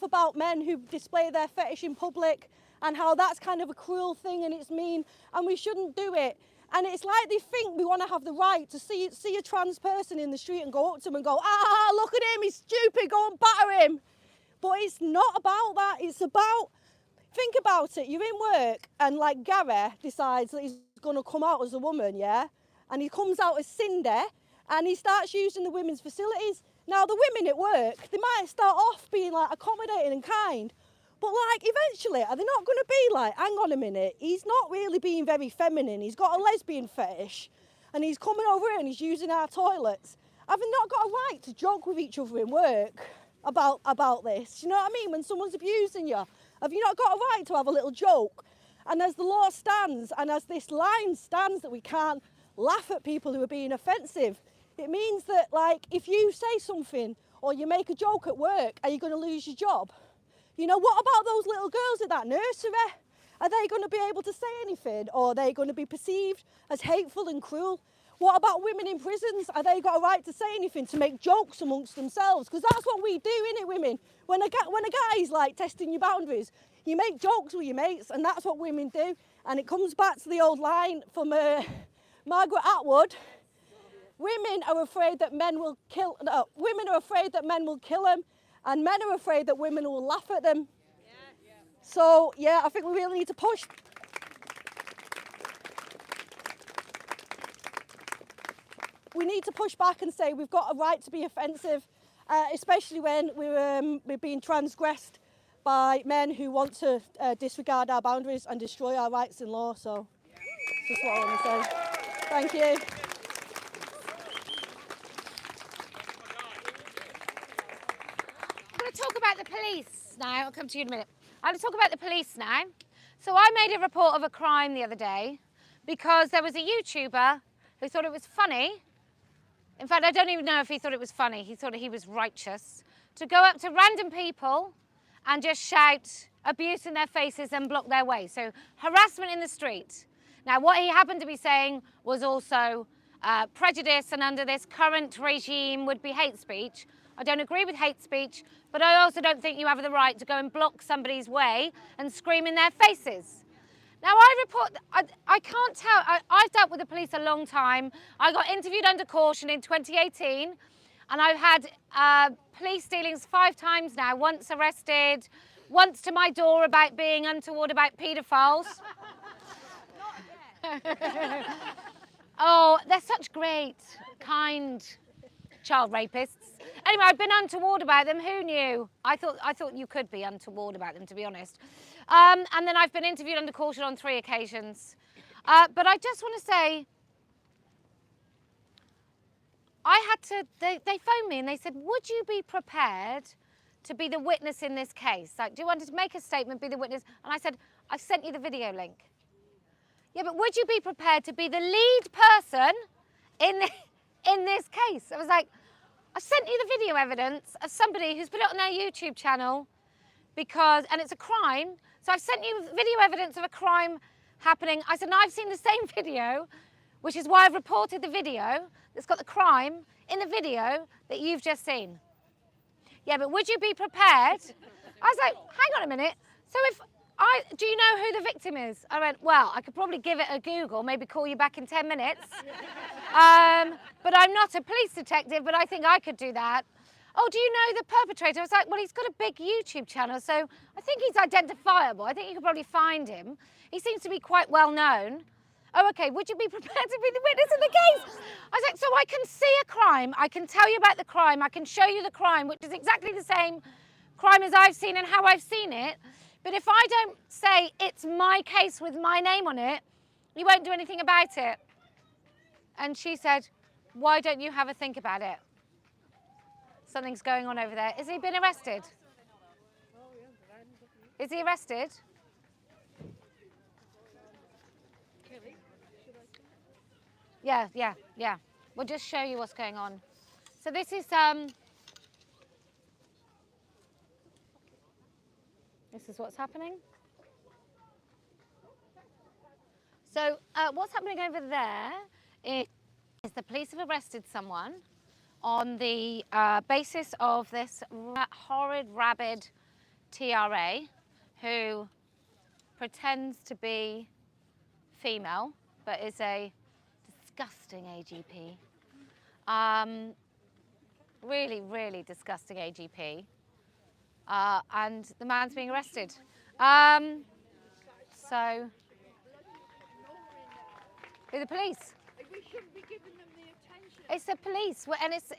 about men who display their fetish in public, and how that's kind of a cruel thing and it's mean and we shouldn't do it. And it's like they think we want to have the right to see a trans person in the street and go up to him and go, ah, look at him, he's stupid, go and batter him. But it's not about that. It's about, think about it. You're in work and like Gary decides that he's going to come out as a woman, yeah? And he comes out as Cindy and he starts using the women's facilities. Now the women at work, they might start off being like accommodating and kind, but like eventually are they not going to be like, hang on a minute, he's not really being very feminine, he's got a lesbian fetish and he's coming over here and he's using our toilets. Have they not got a right to joke with each other in work about this? You know what I mean? When someone's abusing you, have you not got a right to have a little joke? And as the law stands and as this line stands that we can't laugh at people who are being offensive, it means that like if you say something or you make a joke at work, are you going to lose your job? You know, what about those little girls at that nursery? Are they going to be able to say anything, or are they going to be perceived as hateful and cruel? What about women in prisons? Are they got a right to say anything, to make jokes amongst themselves? Because that's what we do, innit, women? When a guy's like testing your boundaries, you make jokes with your mates, and that's what women do. And it comes back to the old line from Margaret Atwood. Women are afraid that men will kill. No, women are afraid that men will kill them, and men are afraid that women will laugh at them. So yeah, I think we really need to push. We need to push back and say we've got a right to be offensive, especially when we're being transgressed by men who want to disregard our boundaries and destroy our rights in law. So that's just what I want to say. Thank you. I'm going to talk about the police now. I'll come to you in a minute. I'm going to talk about the police now. So I made a report of a crime the other day because there was a YouTuber who thought it was funny. In fact, I don't even know if he thought it was funny. He thought he was righteous to go up to random people and just shout abuse in their faces and block their way. So harassment in the street. Now, what he happened to be saying was also prejudice, and under this current regime would be hate speech. I don't agree with hate speech, but I also don't think you have the right to go and block somebody's way and scream in their faces. Now, I can't tell, I've dealt with the police a long time. I got interviewed under caution in 2018, and I've had police dealings 5 times now, once arrested, once to my door about being untoward about paedophiles. Oh, they're such great, kind child rapists. Anyway, I've been untoward about them. Who knew? I thought you could be untoward about them, to be honest. And then I've been interviewed under caution on 3 occasions. But I just want to say, they phoned me and they said, would you be prepared to be the witness in this case? Like, do you want to make a statement, be the witness? And I said, I've sent you the video link. Yeah, but would you be prepared to be the lead person in this case? I was like, I sent you the video evidence of somebody who's put it on their YouTube channel and it's a crime. So I've sent you video evidence of a crime happening. I said, and I've seen the same video, which is why I've reported the video that's got the crime in the video that you've just seen. Yeah, but would you be prepared? I was like, hang on a minute. So do you know who the victim is? I went, well, I could probably give it a Google, maybe call you back in 10 minutes. But I'm not a police detective, but I think I could do that. Oh, do you know the perpetrator? I was like, well, he's got a big YouTube channel, so I think he's identifiable. I think you could probably find him. He seems to be quite well known. Oh, okay, would you be prepared to be the witness in the case? I was like, so I can see a crime, I can tell you about the crime, I can show you the crime, which is exactly the same crime as I've seen and how I've seen it. But if I don't say it's my case with my name on it, you won't do anything about it. And she said, why don't you have a think about it? Something's going on over there. Is he been arrested? Is he arrested? Yeah. We'll just show you what's going on. So this is what's happening. So what's happening over there is the police have arrested someone on the basis of this horrid, rabid TRA who pretends to be female but is a disgusting AGP. Really, really disgusting AGP. and the man's being arrested. So, who the police? We shouldn't be giving them the attention. It's the police, and it's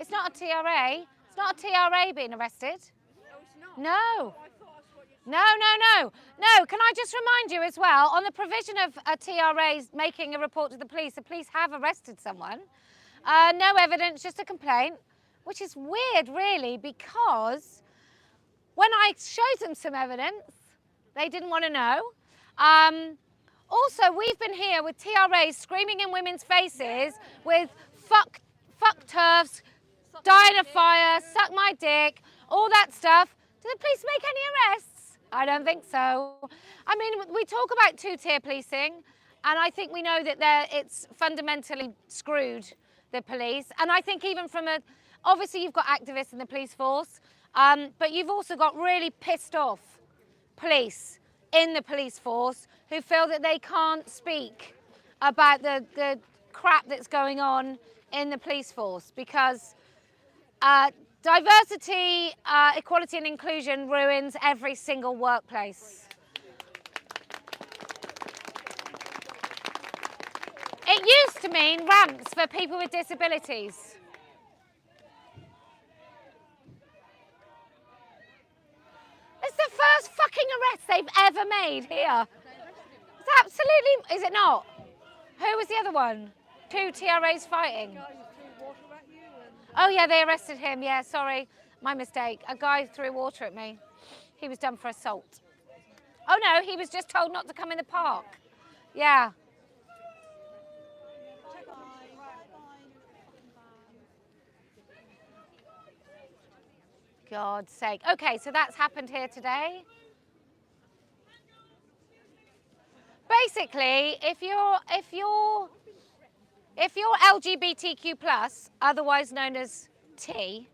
not a TRA. It's not a TRA being arrested. No, it's not. No. I thought that's what you said. No. Can I just remind you as well, on the provision of a TRA making a report to the police have arrested someone. No evidence, just a complaint, which is weird, really, because when I showed them some evidence, they didn't want to know. Also, we've been here with TRAs screaming in women's faces with fuck TERFs, die in a fire, suck my dick, all that stuff. Do the police make any arrests? I don't think so. I mean, we talk about two-tier policing, and I think we know that it's fundamentally screwed, the police. And I think even obviously you've got activists in the police force, but you've also got really pissed off police in the police force who feel that they can't speak about the crap that's going on in the police force because diversity, equality and inclusion ruins every single workplace. It used to mean ramps for people with disabilities. It's the first fucking arrest they've ever made here. It's absolutely, is it not? Who was the other one? 2 TRAs fighting. Oh yeah, they arrested him, yeah, sorry, my mistake. A guy threw water at me. He was done for assault. Oh no, he was just told not to come in the park. Yeah. God's sake. Okay, so that's happened here today. Basically, if you're LGBTQ+, otherwise known as T,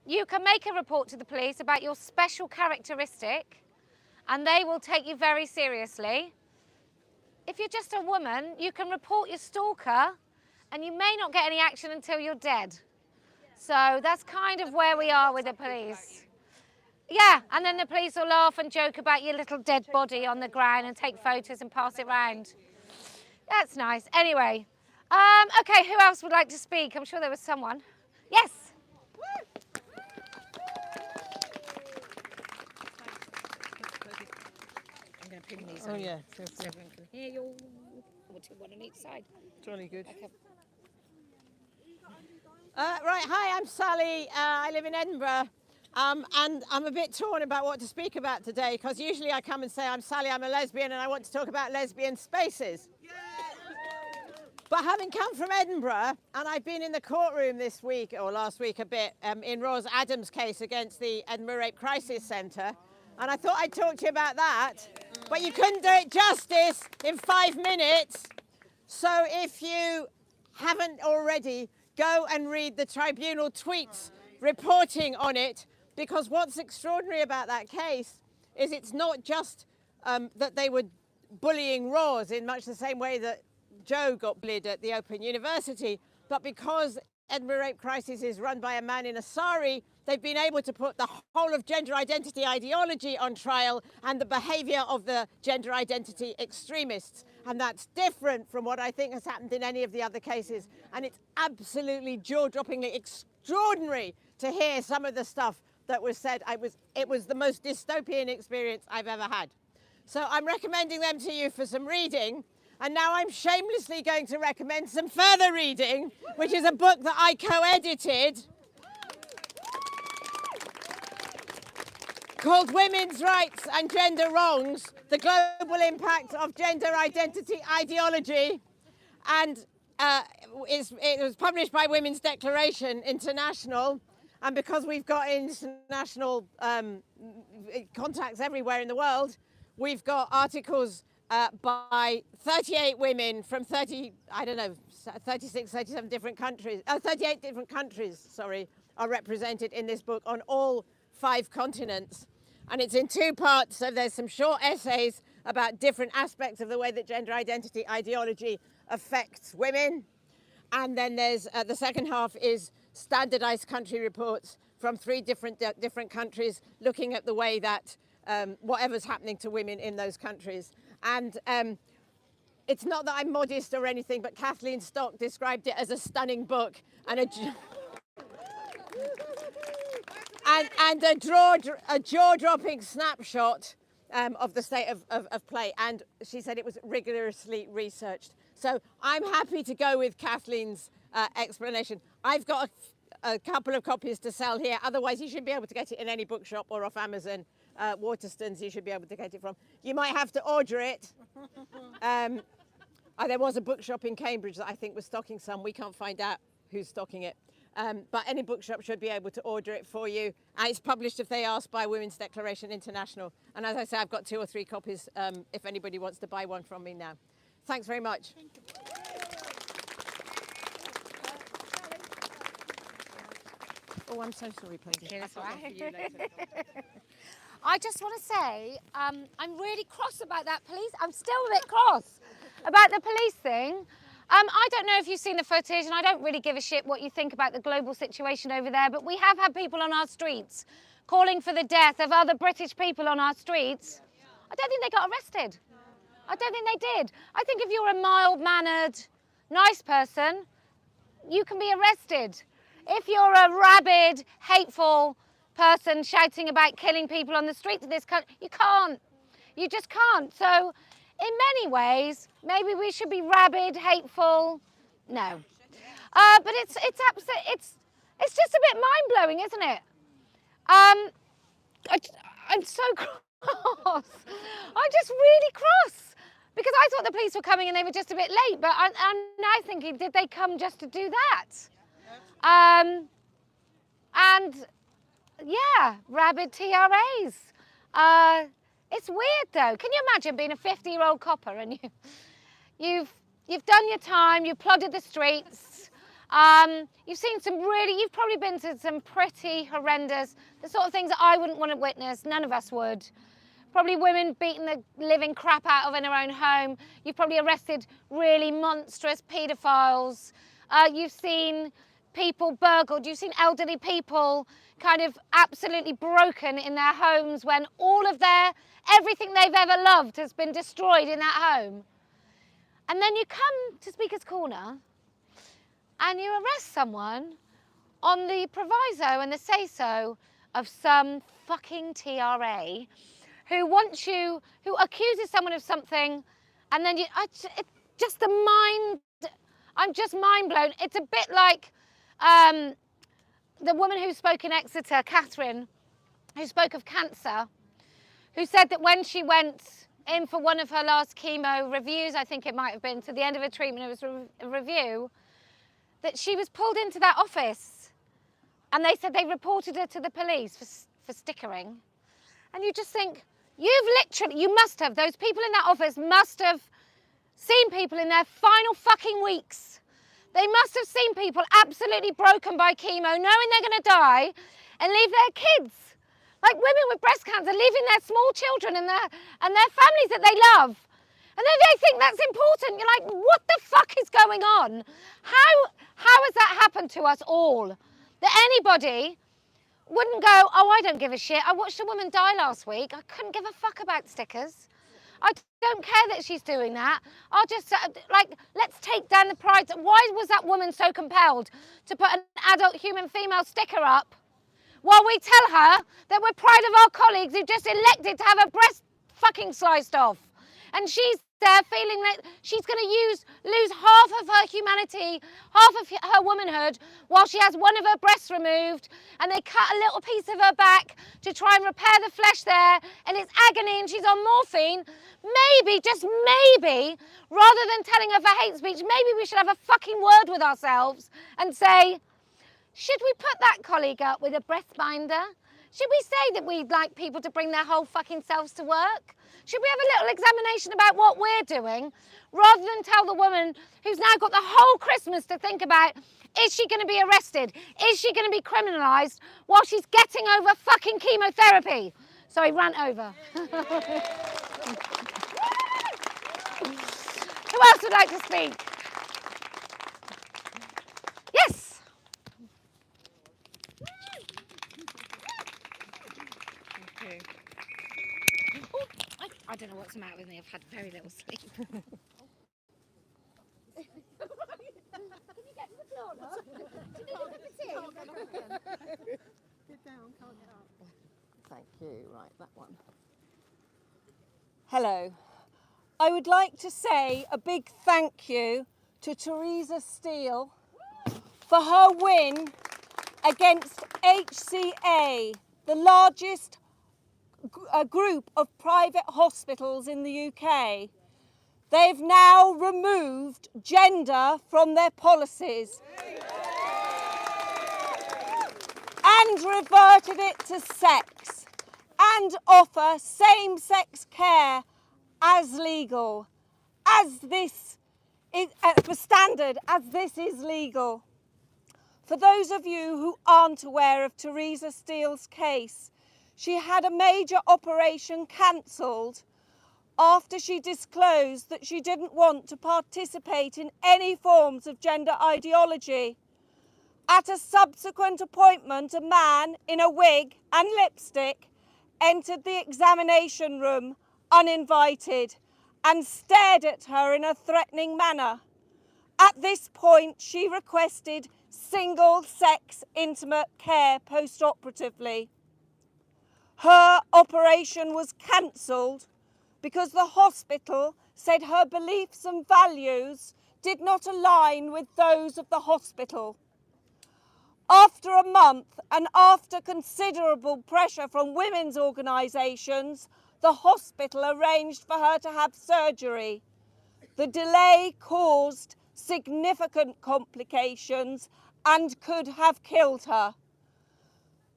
you can make a report to the police about your special characteristic and they will take you very seriously. If you're just a woman, you can report your stalker and you may not get any action until you're dead. So that's kind of where we are with the police. Yeah, and then the police will laugh and joke about your little dead body on the ground and take photos and pass it round. That's nice. Anyway, okay, who else would like to speak? I'm sure there was someone. Yes. I'm going to pin these. Oh yeah, so everyone can hear you. One on each side. jolly good. Okay. Right, hi, I'm Sally. I live in Edinburgh. And I'm a bit torn about what to speak about today because usually I come and say, I'm Sally, I'm a lesbian, and I want to talk about lesbian spaces. But having come from Edinburgh, and I've been in the courtroom this week, or last week a bit, in Rose Adams' case against the Edinburgh Rape Crisis Centre, and I thought I'd talk to you about that, but you couldn't do it justice in 5 minutes. So if you haven't already, go and read the tribunal tweets reporting on it, because what's extraordinary about that case is it's not just that they were bullying Rose in much the same way that Joe got bullied at the Open University, but because Edinburgh Rape Crisis is run by a man in a sari, they've been able to put the whole of gender identity ideology on trial and the behaviour of the gender identity extremists. And that's different from what I think has happened in any of the other cases. And it's absolutely jaw-droppingly extraordinary to hear some of the stuff that was said. It was the most dystopian experience I've ever had. So I'm recommending them to you for some reading. And now I'm shamelessly going to recommend some further reading, which is a book that I co-edited called Women's Rights and Gender Wrongs, The Global Impact of Gender Identity Ideology. And it was published by Women's Declaration International. And because we've got international contacts everywhere in the world, we've got articles by 38 women from 36, 37 different countries, 38 different countries, sorry, are represented in this book on all 5 continents. And it's in 2 parts, so there's some short essays about different aspects of the way that gender identity ideology affects women. And then there's the second half is standardized country reports from 3 different countries, looking at the way that whatever's happening to women in those countries. And it's not that I'm modest or anything, but Kathleen Stock described it as a stunning book and a jaw-dropping snapshot of the state of play. And she said it was rigorously researched. So I'm happy to go with Kathleen's explanation. I've got a couple of copies to sell here. Otherwise, you should be able to get it in any bookshop or off Amazon. Waterstones, you should be able to get it from. You might have to order it. There was a bookshop in Cambridge that I think was stocking some. We can't find out who's stocking it. But any bookshop should be able to order it for you. And it's published, if they ask, by Women's Declaration International. And as I say, I've got 2 or 3 copies if anybody wants to buy one from me now. Thanks very much. Oh, I'm so sorry, Posie. That's all right. I just want to say, I'm really cross about that police. I'm still a bit cross about the police thing. I don't know if you've seen the footage, and I don't really give a shit what you think about the global situation over there, but we have had people on our streets calling for the death of other British people on our streets. I don't think they got arrested. I don't think they did. I think if you're a mild-mannered, nice person, you can be arrested. If you're a rabid, hateful person shouting about killing people on the streets of this country, you can't. You just can't. So, in many ways, maybe we should be rabid, hateful. No. But it's just a bit mind-blowing, isn't it? I'm so cross. I'm just really cross. Because I thought the police were coming and they were just a bit late, but I'm now thinking, did they come just to do that? And yeah, rabid TRAs. It's weird though. Can you imagine being a 50-year-old copper and you've done your time, you've plodded the streets, you've seen you've probably been to some pretty horrendous, the sort of things that I wouldn't want to witness, none of us would. Probably women beating the living crap out of in her own home. You've probably arrested really monstrous paedophiles. You've seen people burgled. You've seen elderly people kind of absolutely broken in their homes when all of everything they've ever loved has been destroyed in that home. And then you come to Speaker's Corner and you arrest someone on the proviso and the say-so of some fucking TRA who accuses someone of something, and then I'm just mind blown. It's a bit like the woman who spoke in Exeter, Catherine, who spoke of cancer, who said that when she went in for one of her last chemo reviews, I think it might have been, to the end of her treatment, it was a review, that she was pulled into that office and they said they reported her to the police for stickering. And you just think, you must have, those people in that office must have seen people in their final fucking weeks. They must have seen people absolutely broken by chemo, knowing they're going to die, and leave their kids. Like women with breast cancer leaving their small children and their families that they love. And then they think that's important. You're like, what the fuck is going on? How has that happened to us all? That anybody wouldn't go, oh, I don't give a shit. I watched a woman die last week. I couldn't give a fuck about stickers. I don't care that she's doing that. I'll just, let's take down the pride. Why was that woman so compelled to put an adult human female sticker up while we tell her that we're proud of our colleagues who just elected to have her breast fucking sliced off? And she's there feeling that she's going to lose half of her humanity, half of her womanhood, while she has one of her breasts removed, and they cut a little piece of her back to try and repair the flesh there, and it's agony and she's on morphine. Maybe, just maybe, rather than telling her for hate speech, maybe we should have a fucking word with ourselves and say, should we put that colleague up with a breast binder? Should we say that we'd like people to bring their whole fucking selves to work? Should we have a little examination about what we're doing, rather than tell the woman who's now got the whole Christmas to think about, is she going to be arrested? Is she going to be criminalised while she's getting over fucking chemotherapy? Sorry, rant over. Who else would like to speak? Yes. don't know what's the matter with me. I've had very little sleep. Can you get to the floor, love? Do you need a cup of tea? Get down, can't get up. Thank you. Right, that one. Hello. I would like to say a big thank you to Teresa Steele for her win against HCA, the largest group of private hospitals in the UK. They've now removed gender from their policies and reverted it to sex and offer same-sex care as legal, as this is for standard, as this is legal. For those of you who aren't aware of Teresa Steele's case, she had a major operation cancelled after she disclosed that she didn't want to participate in any forms of gender ideology. At a subsequent appointment, a man in a wig and lipstick entered the examination room uninvited and stared at her in a threatening manner. At this point, she requested single-sex intimate care post-operatively. Her operation was cancelled because the hospital said her beliefs and values did not align with those of the hospital. After a month and after considerable pressure from women's organisations, the hospital arranged for her to have surgery. The delay caused significant complications and could have killed her.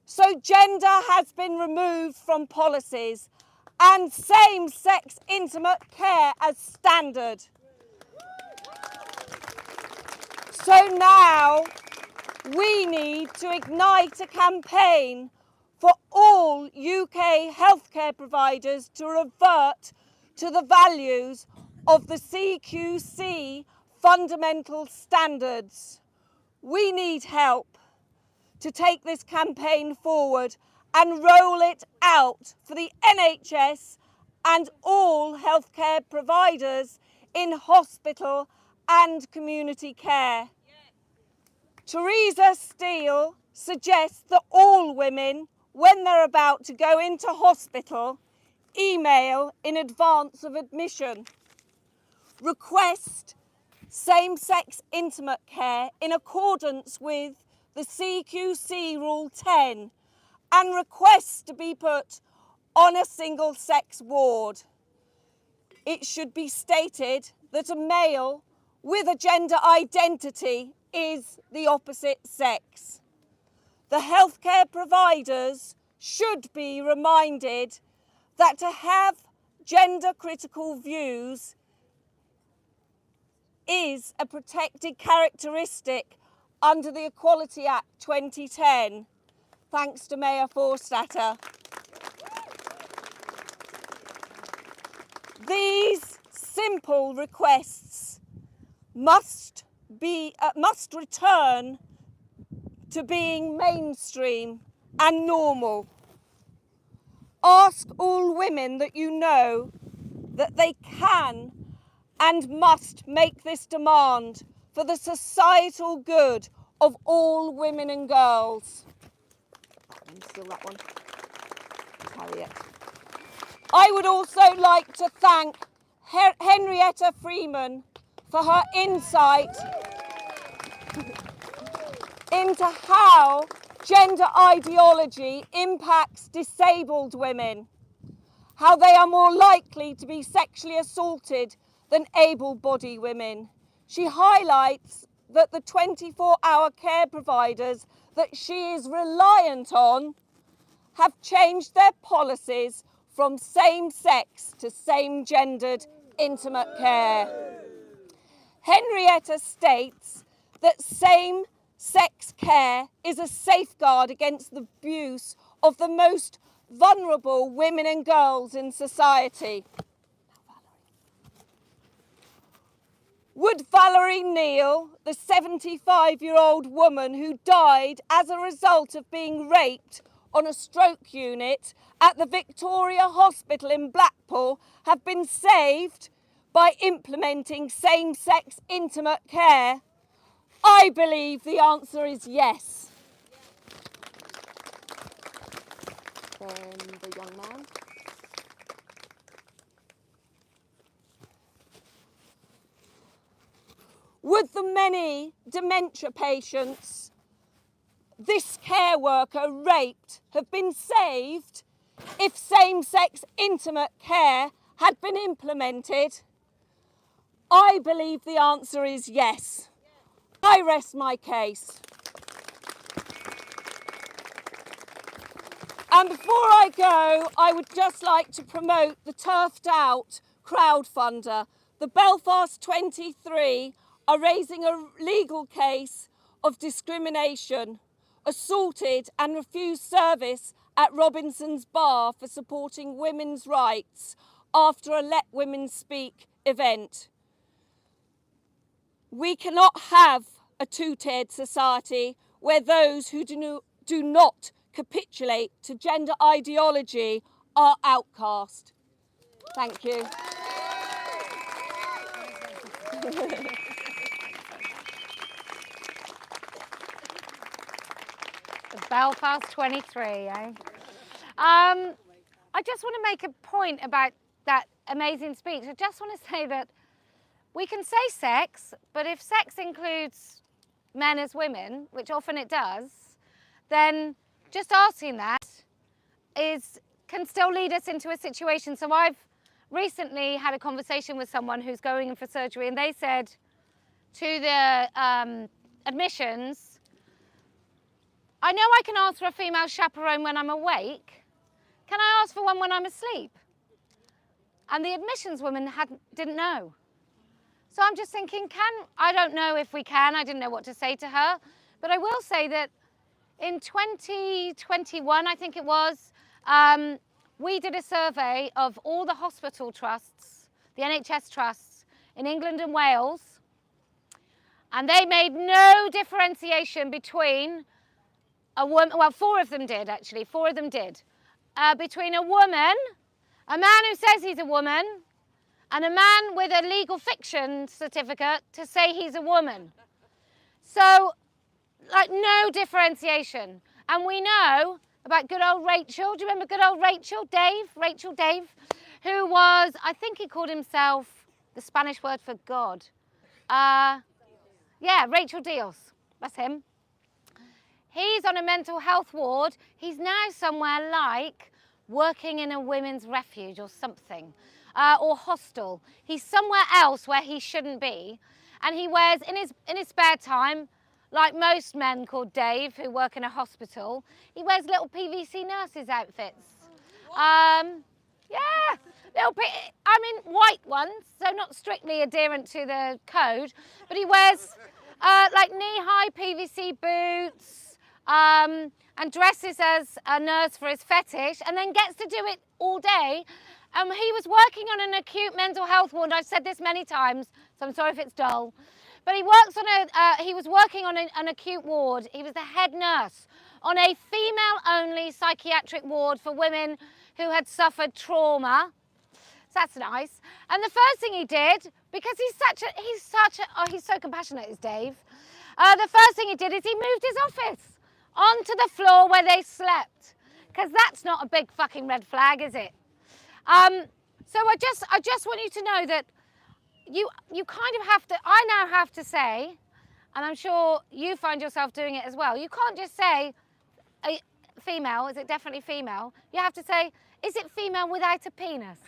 So gender has been removed from policies and same-sex intimate care as standard. So now we need to ignite a campaign for all UK healthcare providers to revert to the values of the CQC fundamental standards. We need help to take this campaign forward and roll it out for the NHS and all healthcare providers in hospital and community care. Teresa Steele suggests that all women, when they're about to go into hospital, email in advance of admission. Request same-sex intimate care in accordance with the CQC Rule 10 and request to be put on a single-sex ward. It should be stated that a male with a gender identity is the opposite sex. The healthcare providers should be reminded that to have gender-critical views is a protected characteristic under the Equality Act 2010, thanks to Mayor Forstater. These simple requests must return to being mainstream and normal. Ask all women that you know that they can and must make this demand for the societal good of all women and girls. Still that one. Carry it. I would also like to thank Henrietta Freeman for her insight into how gender ideology impacts disabled women, how they are more likely to be sexually assaulted than able-bodied women. She highlights that the 24-hour care providers that she is reliant on have changed their policies from same-sex to same-gendered intimate care. Henrietta states that same-sex care is a safeguard against the abuse of the most vulnerable women and girls in society. Would Valerie Neal, the 75-year-old woman who died as a result of being raped on a stroke unit at the Victoria Hospital in Blackpool have been saved by implementing same-sex intimate care? I believe the answer is yes. Then the young man. Would the many dementia patients this care worker raped have been saved if same-sex intimate care had been implemented? I believe the answer is yes. I rest my case. And before I go, I would just like to promote the Turfed Out crowdfunder. The Belfast 23 are raising a legal case of discrimination, assaulted and refused service at Robinson's Bar for supporting women's rights after a Let Women Speak event. We cannot have a two-tiered society where those who do not capitulate to gender ideology are outcast. Thank you. The Belfast 23, eh? I just want to make a point about that amazing speech. I just want to say that we can say sex, but if sex includes men as women, which often it does, then just asking that can still lead us into a situation. So I've recently had a conversation with someone who's going in for surgery, and they said to the admissions, I know I can ask for a female chaperone when I'm awake. Can I ask for one when I'm asleep? And the admissions woman didn't know. So I'm just thinking, I don't know if we can. I didn't know what to say to her. But I will say that in 2021, I think it was, we did a survey of all the hospital trusts, the NHS trusts in England and Wales. And they made no differentiation between a woman, well, 4 of them did actually, 4 of them did, between a woman, a man who says he's a woman, and a man with a legal fiction certificate to say he's a woman. So, like, no differentiation. And we know about good old Rachel. Do you remember good old Rachel? Rachel Dave, who was, I think he called himself the Spanish word for God. Yeah, Rachel Dios, that's him. He's on a mental health ward. He's now somewhere like working in a women's refuge or something, or hostel. He's somewhere else where he shouldn't be. And he wears, in his spare time, like most men called Dave who work in a hospital, he wears little PVC nurses outfits. Yeah, white ones, so not strictly adherent to the code, but he wears like knee-high PVC boots, and dresses as a nurse for his fetish, and then gets to do it all day. He was working on an acute mental health ward. I've said this many times, so I'm sorry if it's dull. But he was working on an acute ward. He was the head nurse on a female-only psychiatric ward for women who had suffered trauma. So that's nice. And the first thing he did, because he's so compassionate, is Dave. The first thing he did is he moved his office onto the floor where they slept, because that's not a big fucking red flag, is it? So I just want you to know that you kind of have to, I now have to say, and I'm sure you find yourself doing it as well, you can't just say, female, is it definitely female? You have to say, is it female without a penis?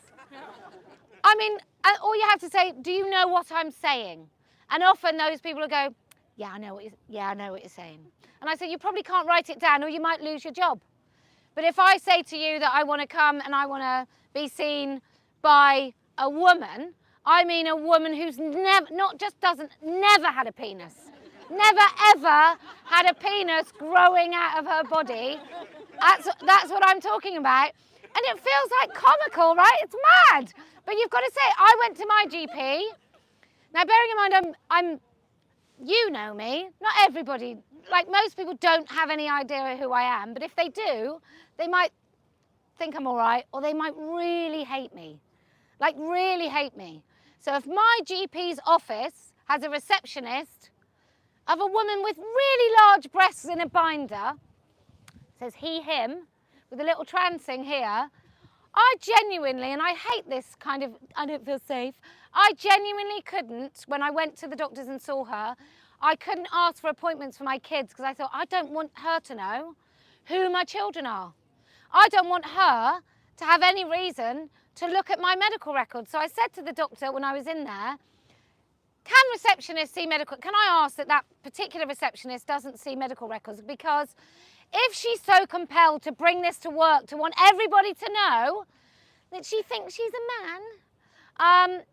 I mean, or you have to say, do you know what I'm saying? And often those people will go, yeah, I know what you're saying. And I say, you probably can't write it down or you might lose your job. But if I say to you that I want to come and I want to be seen by a woman, I mean a woman who's never had a penis. Never ever had a penis growing out of her body. That's what I'm talking about. And it feels like comical, right? It's mad. But you've got to say, I went to my GP. Now, bearing in mind, you know me, not everybody, like most people don't have any idea who I am, but if they do, they might think I'm all right, or they might really hate me, like really hate me. So if my GP's office has a receptionist of a woman with really large breasts in a binder, says he, him, with a little trans thing here, I genuinely, and I hate this kind of, I don't feel safe, I genuinely couldn't, when I went to the doctors and saw her, I couldn't ask for appointments for my kids because I thought, I don't want her to know who my children are. I don't want her to have any reason to look at my medical records. So I said to the doctor when I was in there, can receptionists see medical? Can I ask that that particular receptionist doesn't see medical records? Because if she's so compelled to bring this to work, to want everybody to know that she thinks she's a man,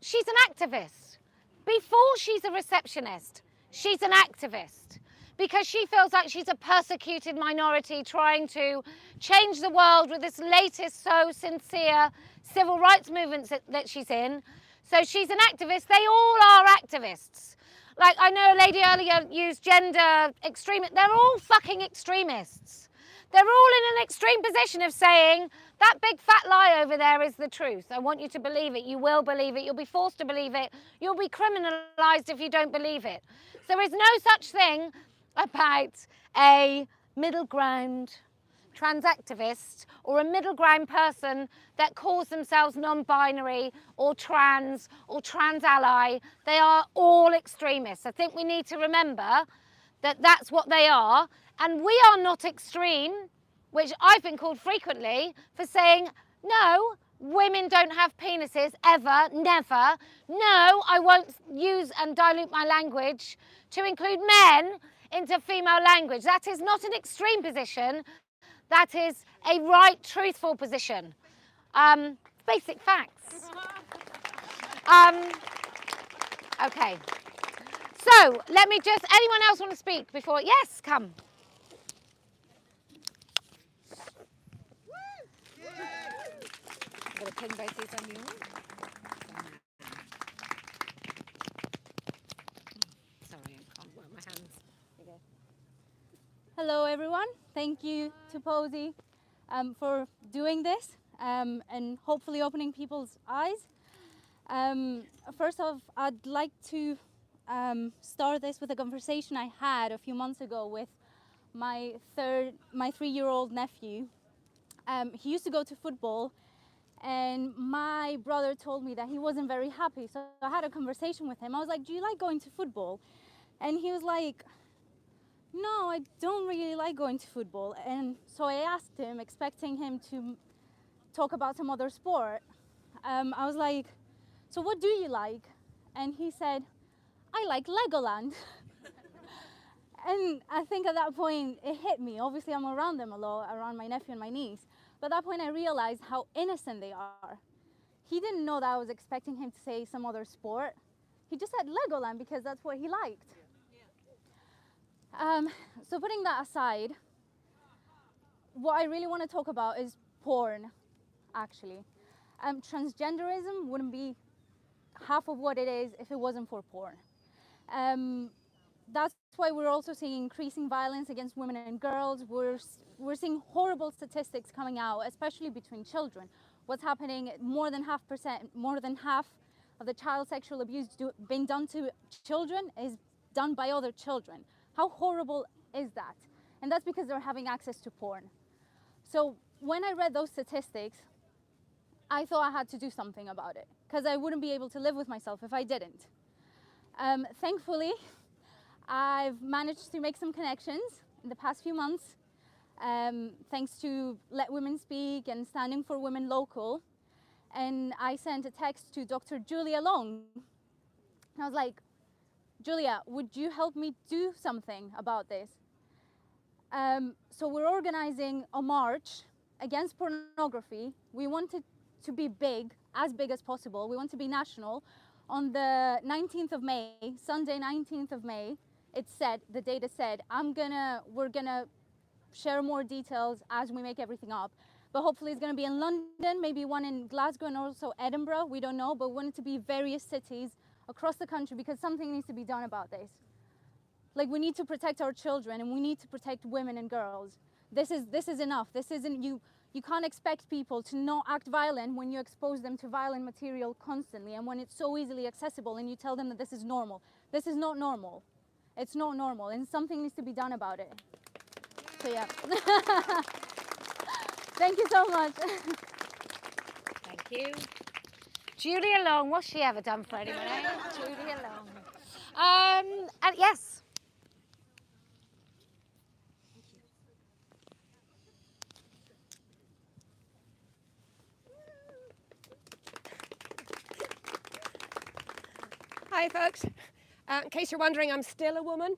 she's an activist. Before she's a receptionist, she's an activist. Because she feels like she's a persecuted minority trying to change the world with this latest so sincere civil rights movement that she's in. So she's an activist. They all are activists. Like I know a lady earlier used gender extremist. They're all fucking extremists. They're all in an extreme position of saying that big fat lie over there is the truth. I want you to believe it. You will believe it. You'll be forced to believe it. You'll be criminalized if you don't believe it. So there is no such thing about a middle ground trans activist or a middle ground person that calls themselves non-binary or trans ally. They are all extremists. I think we need to remember that that's what they are, and we are not extreme, which I've been called frequently for saying, no, women don't have penises ever, never. No, I won't use and dilute my language to include men into female language. That is not an extreme position. That is a right, truthful position. Basic facts. Okay. So let me just, anyone else want to speak before? Yes, come. I'm going to pin both these on you. Sorry, I can't work my hands. There you go. Hello everyone, thank you to Posie for doing this and hopefully opening people's eyes. First off, I'd like to start this with a conversation I had a few months ago with my 3-year-old nephew. He used to go to football, and my brother told me that he wasn't very happy, so I had a conversation with him. I was like, do you like going to football? And he was like, no, I don't really like going to football. And so I asked him, expecting him to talk about some other sport. I was like, so what do you like? And he said, I like Legoland. And I think at that point it hit me. Obviously I'm around them a lot, around my nephew and my niece. But at that point I realized how innocent they are. He didn't know that I was expecting him to say some other sport. He just said Legoland because that's what he liked. So putting that aside, what I really want to talk about is porn, actually. Transgenderism wouldn't be half of what it is if it wasn't for porn. That's why we're also seeing increasing violence against women and girls. We're seeing horrible statistics coming out, especially between children. What's happening, more than half of the child sexual abuse being done to children is done by other children. How horrible is that? And that's because they're having access to porn. So when I read those statistics, I thought I had to do something about it because I wouldn't be able to live with myself if I didn't. Thankfully, I've managed to make some connections in the past few months, thanks to Let Women Speak and Standing for Women Local. And I sent a text to Dr. Julia Long. And I was like, Julia, would you help me do something about this? So we're organizing a march against pornography. We want it to be big, as big as possible. We want to be national. On the 19th of May, Sunday 19th of May, it's said, the date is said, we're gonna share more details as we make everything up. But hopefully it's gonna be in London, maybe one in Glasgow and also Edinburgh, we don't know, but we want it to be various cities across the country because something needs to be done about this. Like, we need to protect our children and we need to protect women and girls. This is enough. This isn't, you can't expect people to not act violent when you expose them to violent material constantly and when it's so easily accessible and you tell them that this is normal. This is not normal. It's not normal and something needs to be done about it. So yeah. Thank you so much. Thank you. Julia Long, what's she ever done for anyone, eh? Julia Long. And yes. Hi folks, in case you're wondering, I'm still a woman.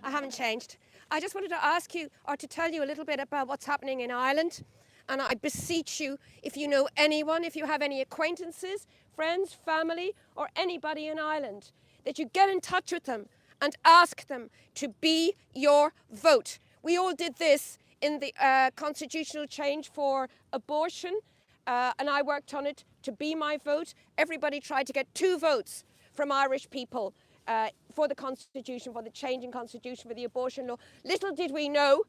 I haven't changed. I just wanted to ask you or to tell you a little bit about what's happening in Ireland. And I beseech you, if you know anyone, if you have any acquaintances, friends, family, or anybody in Ireland, that you get in touch with them and ask them to be your vote. We all did this in the constitutional change for abortion, and I worked on it to be my vote. Everybody tried to get 2 votes from Irish people for the Constitution, for the changing Constitution, for the abortion law. Little did we know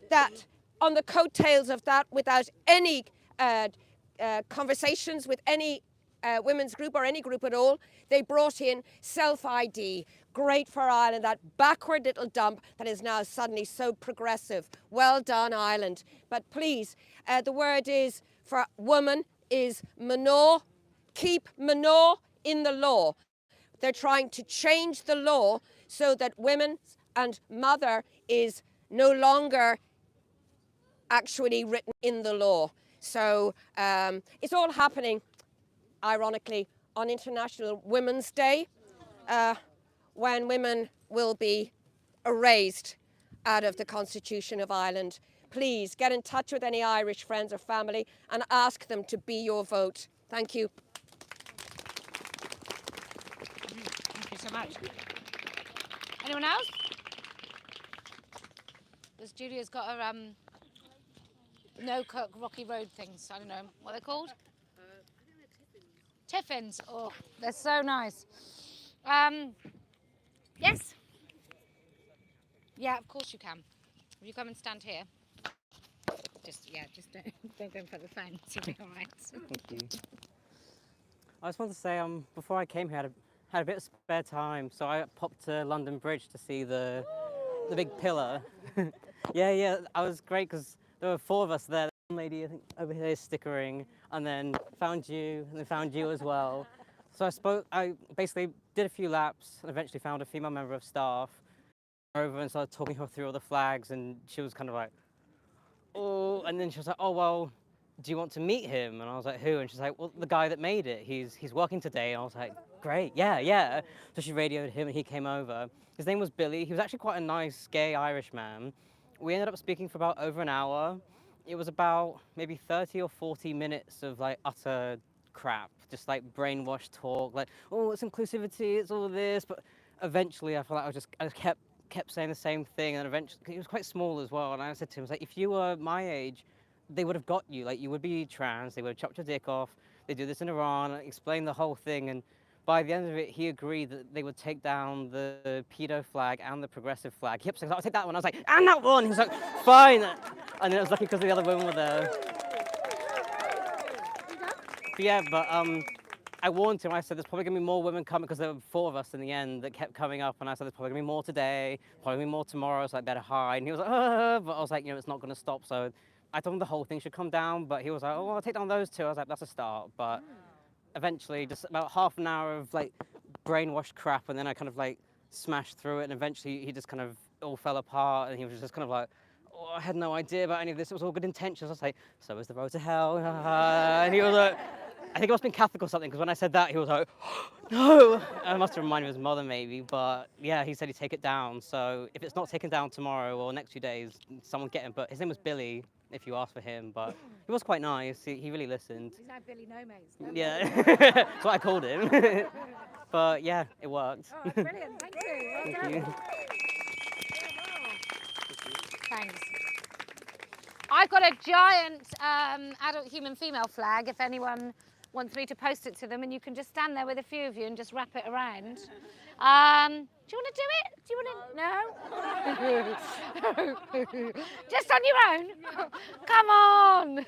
that on the coattails of that, without any conversations with any women's group or any group at all, they brought in self-ID. Great for Ireland, that backward little dump that is now suddenly so progressive. Well done, Ireland. But please, the word is for woman is manor. Keep manor in the law. They're trying to change the law so that women and mother is no longer actually written in the law. So it's all happening, ironically, on International Women's Day, when women will be erased out of the Constitution of Ireland. Please get in touch with any Irish friends or family and ask them to be your vote. Thank you. Thank you so much. Anyone else? Because Julia's got her no-cook Rocky Road things. I don't know what they're called. Tiffins. Oh, they're so nice. Yes. Yeah, of course you can. Will you come and stand here? Just don't go for the phone. It'll be all right. Thank you. I just wanted to say, before I came here, I had a bit of spare time, so I popped to London Bridge to see the big pillar. yeah, I was great because there were 4 of us there. One lady, I think, over here is stickering, and then found you, and then found you as well. So I basically did a few laps, and eventually found a female member of staff. Over and started talking her through all the flags, and she was kind of like, oh, and then she was like, oh, well, do you want to meet him? And I was like, who? And she's like, well, the guy that made it, he's working today. And I was like, great, yeah. So she radioed him and he came over. His name was Billy. He was actually quite a nice gay Irish man. We ended up speaking for about over an hour. It was about maybe 30 or 40 minutes of like utter crap, just like brainwashed talk, like, oh, it's inclusivity, it's all of this. But eventually I felt like I just kept saying the same thing, and eventually, he was quite small as well, and I said to him, I was like, if you were my age, they would have got you, like you would be trans, they would have chopped your dick off, they do this in Iran, explain the whole thing, and by the end of it, he agreed that they would take down the pedo flag and the progressive flag. He kept saying, I'll take that one. I was like, and that one. He was like, fine. And then it was lucky because the other women were there. But yeah, but I warned him. I said, there's probably going to be more women coming, because there were 4 of us in the end that kept coming up. And I said, there's probably going to be more today, probably going to be more tomorrow, so I better hide. And he was like, but I was like, it's not going to stop. So I told him the whole thing should come down, but he was like, oh, I'll take down those 2. I was like, that's a start. But eventually, just about half an hour of like brainwashed crap, and then I kind of like smashed through it, and eventually he just kind of all fell apart, and he was just kind of like, oh, I had no idea about any of this. It was all good intentions. I was like, so is the road to hell. And he was like, I think it must have been Catholic or something, because when I said that, he was like, no. I must have reminded his mother maybe, but yeah, he said he'd take it down. So if it's not taken down tomorrow or next few days, someone get him. But his name was Billy, if you ask for him, but he was quite nice. He really listened. He's now Billy No Mates. Yeah, that's what I called him. But yeah, it worked. Oh, brilliant. Thank you. Well Thank done. you. Thanks. I've got a giant adult human female flag if anyone wants me to post it to them, and you can just stand there with a few of you and just wrap it around. Do you want to do it? Do you want to? No? Just on your own? Come on!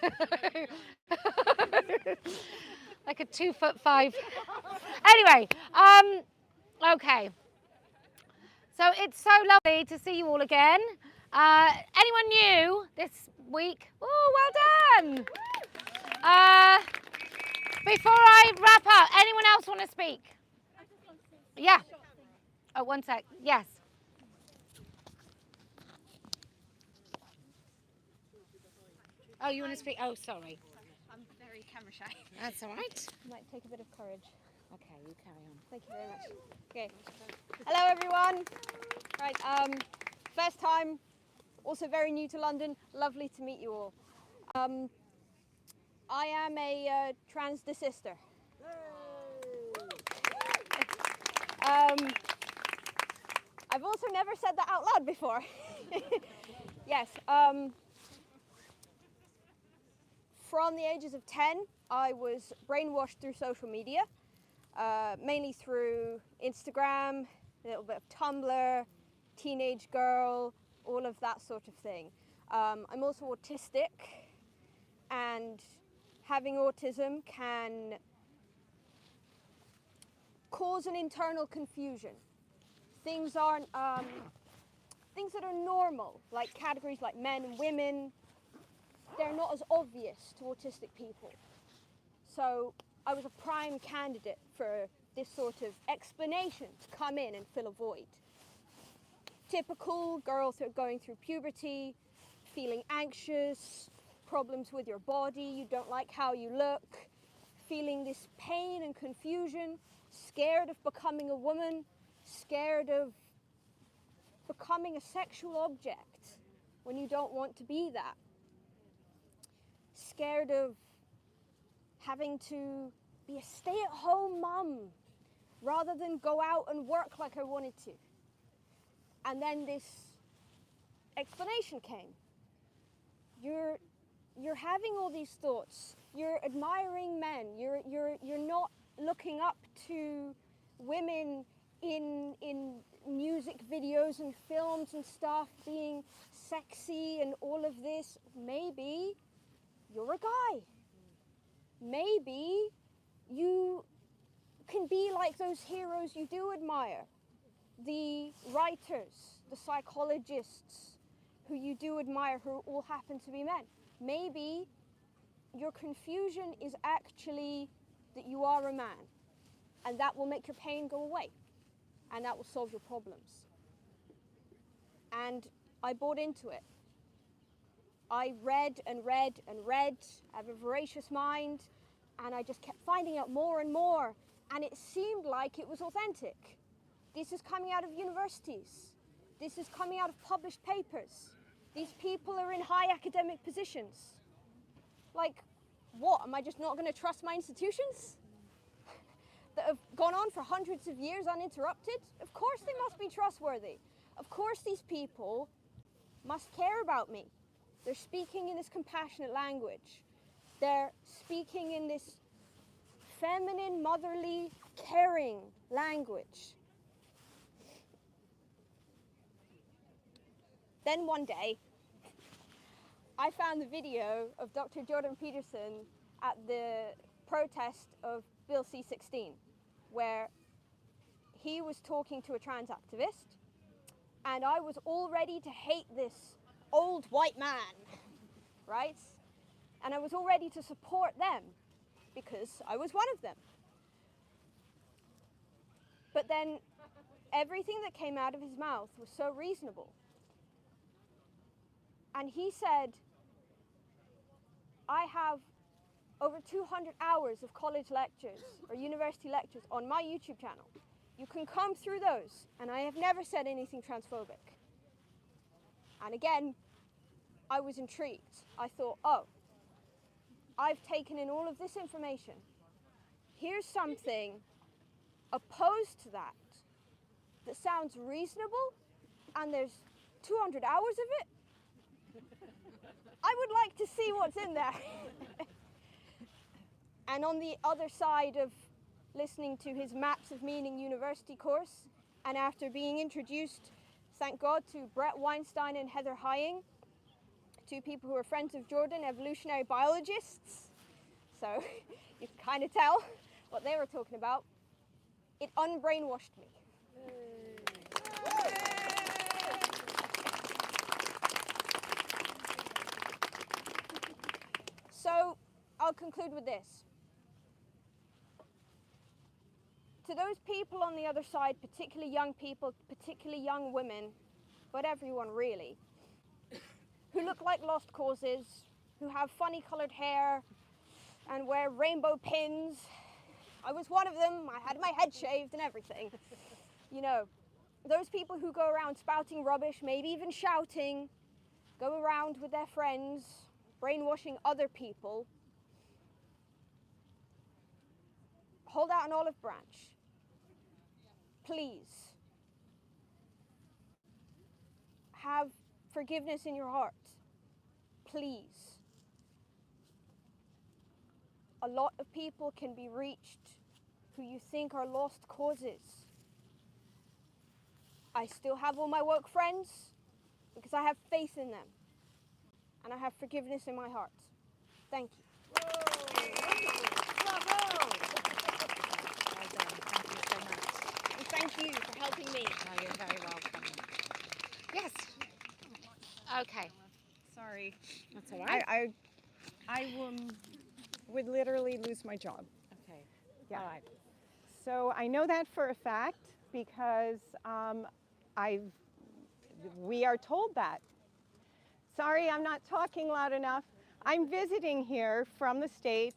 Like a 2'5". Anyway, okay. So it's so lovely to see you all again. Anyone new this week? Oh, well done! Before I wrap up, anyone else want to speak? Yeah. Oh, one sec. Yes. Oh, you want to speak? Oh, sorry. I'm very camera shy. That's all right. It might take a bit of courage. Okay, you carry on. Thank you very much. Okay. Hello, everyone. Right. First time. Also very new to London. Lovely to meet you all. I am a trans sister. I've also never said that out loud before. Yes. From the ages of 10, I was brainwashed through social media, mainly through Instagram, a little bit of Tumblr, teenage girl, all of that sort of thing. I'm also autistic, and having autism can cause an internal confusion. Things aren't, things that are normal, like categories like men and women, they're not as obvious to autistic people. So I was a prime candidate for this sort of explanation to come in and fill a void. Typical girl going through puberty, feeling anxious, problems with your body, you don't like how you look, feeling this pain and confusion, scared of becoming a woman, scared of becoming a sexual object when you don't want to be that. Scared of having to be a stay-at-home mum rather than go out and work like I wanted to. And then this explanation came. You're having all these thoughts. You're admiring men. You're not looking up to women in music videos and films and stuff, being sexy and all of this. Maybe you're a guy. Maybe you can be like those heroes you do admire. The writers, the psychologists who you do admire, who all happen to be men. Maybe your confusion is actually that you are a man, and that will make your pain go away, and that will solve your problems. And I bought into it. I read and read and read. I have a voracious mind, and I just kept finding out more and more, and it seemed like it was authentic. This is coming out of universities. This is coming out of published papers. These people are in high academic positions. Like, what? Am I just not going to trust my institutions that have gone on for hundreds of years uninterrupted? Of course they must be trustworthy. Of course these people must care about me. They're speaking in this compassionate language. They're speaking in this feminine, motherly, caring language. Then one day, I found the video of Dr. Jordan Peterson at the protest of Bill C-16, where he was talking to a trans activist, and I was all ready to hate this old white man, right? And I was all ready to support them, because I was one of them. But then everything that came out of his mouth was so reasonable. And he said, I have over 200 hours of college lectures or university lectures on my YouTube channel. You can come through those, and I have never said anything transphobic. And again, I was intrigued. I thought, oh, I've taken in all of this information. Here's something opposed to that that sounds reasonable, and there's 200 hours of it. I would like to see what's in there. And on the other side of listening to his Maps of Meaning University course, and after being introduced, thank God, to Brett Weinstein and Heather Hying, two people who are friends of Jordan, evolutionary biologists, so you can kind of tell what they were talking about, it unbrainwashed me. So I'll conclude with this. To those people on the other side, particularly young people, particularly young women, but everyone really, who look like lost causes, who have funny colored hair and wear rainbow pins. I was one of them. I had my head shaved and everything. You know, those people who go around spouting rubbish, maybe even shouting, go around with their friends, brainwashing other people. Hold out an olive branch. Please. Have forgiveness in your heart. Please. A lot of people can be reached who you think are lost causes. I still have all my woke friends because I have faith in them. And I have forgiveness in my heart. Thank you. And thank you for helping me. No, you're very welcome. Yes. Okay. Sorry. That's all right. I would literally lose my job. Okay. Yeah. All right. So I know that for a fact because we are told that. Sorry, I'm not talking loud enough. I'm visiting here from the States.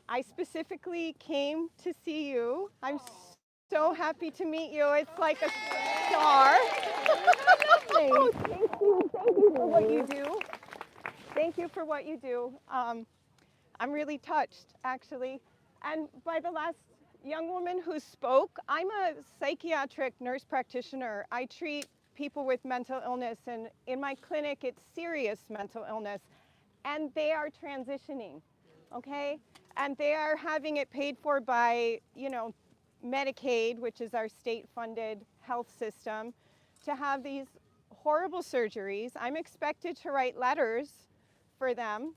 I specifically came to see you. I'm so happy to meet you. It's like a star. Oh, thank you. Thank you for what you do. Thank you for what you do. I'm really touched, actually. And by the last young woman who spoke, I'm a psychiatric nurse practitioner. I treat people with mental illness, and in my clinic, it's serious mental illness. And they are transitioning, okay? And they are having it paid for by, you know, Medicaid, which is our state-funded health system, to have these horrible surgeries. I'm expected to write letters for them.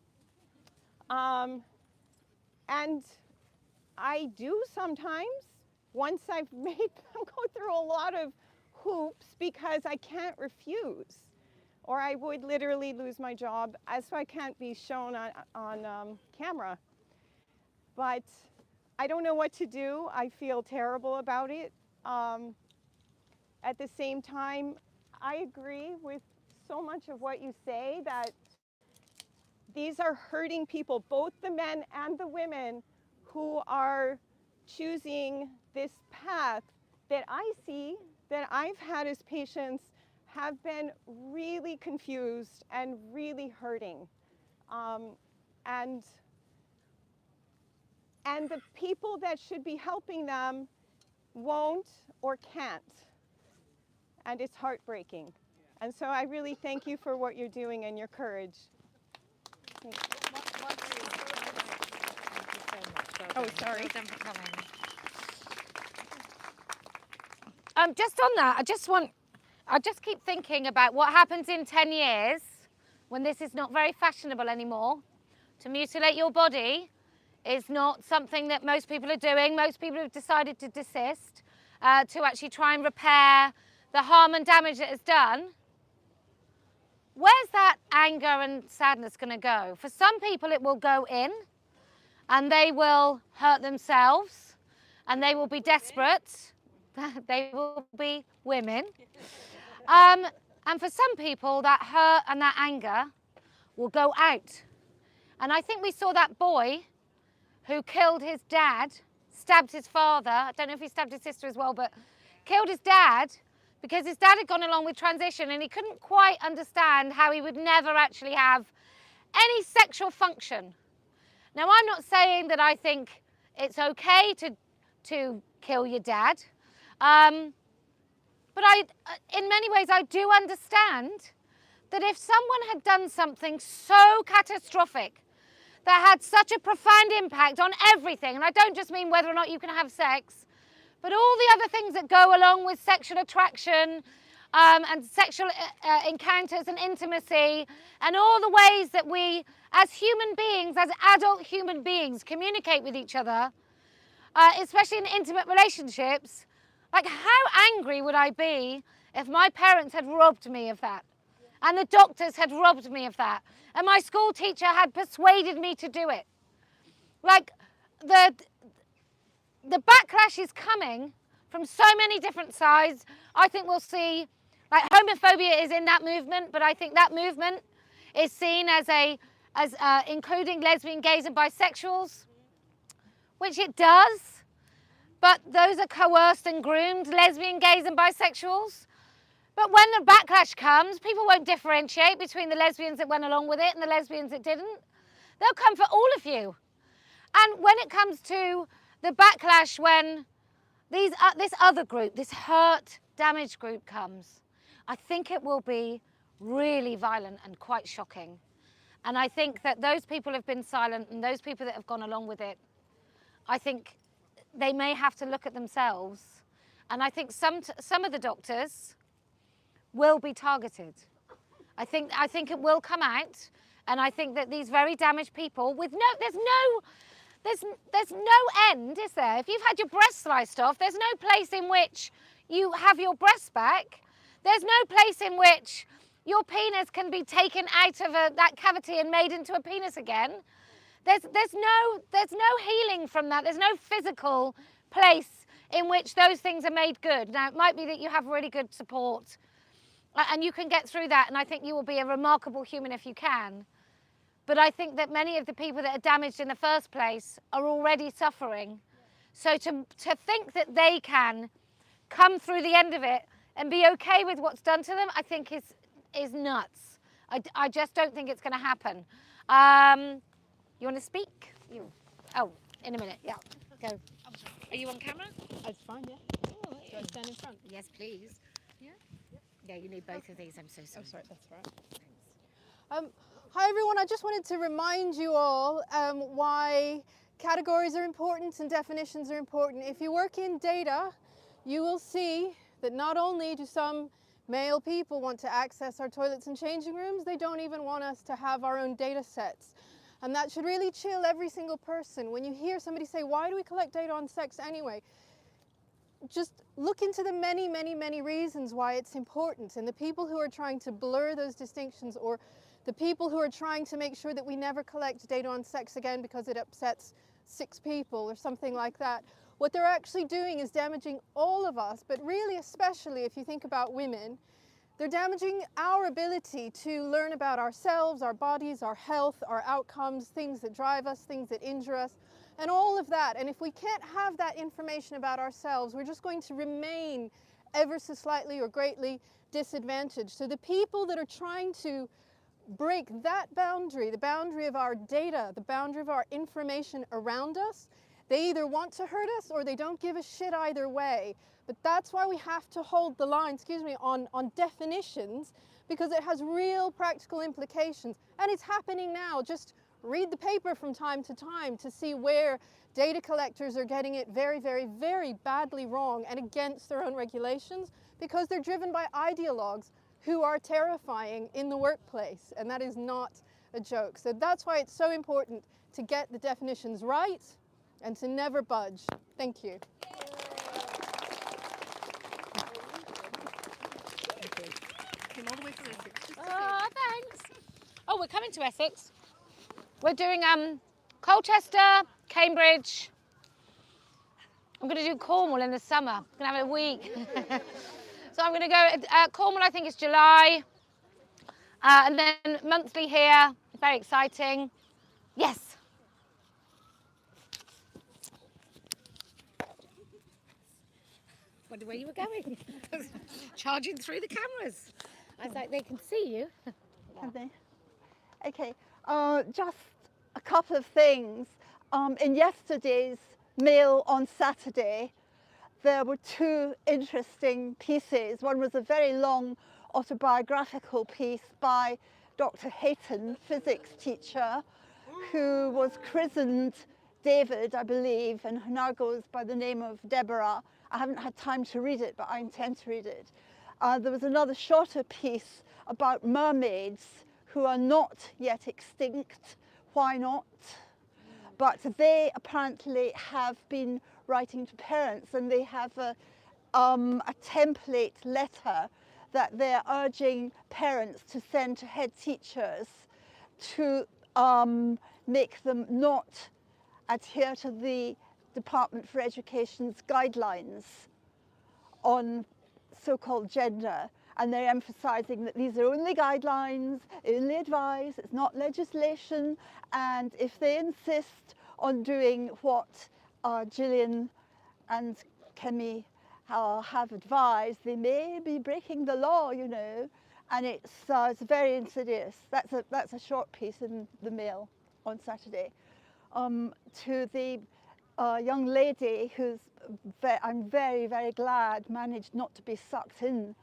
And I do sometimes, once I've made them go through a lot of hoops, because I can't refuse, or I would literally lose my job, so I can't be shown on camera. But I don't know what to do. I feel terrible about it. At the same time, I agree with so much of what you say, that these are hurting people, both the men and the women who are choosing this path that I see, that I've had as patients, have been really confused and really hurting. And the people that should be helping them won't or can't. And it's heartbreaking. And so I really thank you for what you're doing and your courage. Thank you. Oh, sorry. Just on that, I just keep thinking about what happens in 10 years when this is not very fashionable anymore. To mutilate your body is not something that most people are doing. Most people have decided to desist, to actually try and repair the harm and damage that it's done. Where's that anger and sadness going to go? For some people, it will go in, and they will hurt themselves, and they will be desperate. They will be women. And for some people, that hurt and that anger will go out. And I think we saw that boy who killed his dad, stabbed his father. I don't know if he stabbed his sister as well, but killed his dad because his dad had gone along with transition, and he couldn't quite understand how he would never actually have any sexual function. Now, I'm not saying that I think it's okay to kill your dad, but in many ways, I do understand that if someone had done something so catastrophic that had such a profound impact on everything. And I don't just mean whether or not you can have sex, but all the other things that go along with sexual attraction and sexual encounters and intimacy, and all the ways that we, as human beings, as adult human beings, communicate with each other, especially in intimate relationships. Like, how angry would I be if my parents had robbed me of that, and the doctors had robbed me of that, and my school teacher had persuaded me to do it? Like, the backlash is coming from so many different sides. I think we'll see, like, homophobia is in that movement, but I think that movement is seen as including lesbian, gays and bisexuals, which it does, but those are coerced and groomed, lesbian, gays and bisexuals. But when the backlash comes, people won't differentiate between the lesbians that went along with it and the lesbians that didn't. They'll come for all of you. And when it comes to the backlash, when this other group, this hurt, damaged group comes, I think it will be really violent and quite shocking. And I think that those people have been silent, and those people that have gone along with it, I think they may have to look at themselves. And I think some of the doctors will be targeted. I think it will come out, and I think that these very damaged people with there's no end, is there? If you've had your breast sliced off, there's no place in which you have your breast back. There's no place in which your penis can be taken out of that cavity and made into a penis again. There's no healing from that. There's no physical place in which those things are made good. Now, it might be that you have really good support and you can get through that, and I think you will be a remarkable human if you can. But I think that many of the people that are damaged in the first place are already suffering. So to think that they can come through the end of it and be okay with what's done to them, I think is nuts. I just don't think it's going to happen. You want to speak? Oh, in a minute. Yeah, go. Are you on camera? That's fine, yeah. Oh, okay. Do I stand in front? Yes, please. Yeah? Yeah, you need both of these. I'm so sorry. Oh, sorry, that's right. Hi, everyone. I just wanted to remind you all why categories are important and definitions are important. If you work in data, you will see that not only do some male people want to access our toilets and changing rooms, they don't even want us to have our own data sets. And that should really chill every single person. When you hear somebody say, why do we collect data on sex anyway? Just look into the many, many, many reasons why it's important. And the people who are trying to blur those distinctions, or the people who are trying to make sure that we never collect data on sex again because it upsets 6 people or something like that, what they're actually doing is damaging all of us, but really especially if you think about women, they're damaging our ability to learn about ourselves, our bodies, our health, our outcomes, things that drive us, things that injure us, and all of that. And if we can't have that information about ourselves, we're just going to remain ever so slightly or greatly disadvantaged. So the people that are trying to break that boundary, the boundary of our data, the boundary of our information around us, they either want to hurt us or they don't give a shit either way. But that's why we have to hold the line, on definitions, because it has real practical implications. And it's happening now. Just read the paper from time to time to see where data collectors are getting it very, very, very badly wrong and against their own regulations, because they're driven by ideologues who are terrifying in the workplace. And that is not a joke. So that's why it's so important to get the definitions right and to never budge. Thank you. Came all the way from Essex. Oh, thanks. Oh, we're coming to Essex. We're doing Colchester, Cambridge. I'm going to do Cornwall in the summer. I'm going to have a week. So I'm going to go, Cornwall I think is July. And then monthly here. Very exciting. Yes. Wonder where you were going. Charging through the cameras. I was like, they can see you. Have they? Okay, just a couple of things. In yesterday's Mail on Saturday, there were 2 interesting pieces. One was a very long autobiographical piece by Dr. Hayton, physics teacher, who was christened David, I believe, and now goes by the name of Deborah. I haven't had time to read it, but I intend to read it. There was another shorter piece about mermaids who are not yet extinct. Why not? But they apparently have been writing to parents, and they have a template letter that they're urging parents to send to head teachers to make them not adhere to the Department for Education's guidelines on so-called gender. And they're emphasizing that these are only guidelines, only advice, it's not legislation. And if they insist on doing what Gillian and Kemi have advised, they may be breaking the law, you know. And it's very insidious. That's a short piece in the Mail on Saturday. To the young lady who's, I'm very, very glad, managed not to be sucked in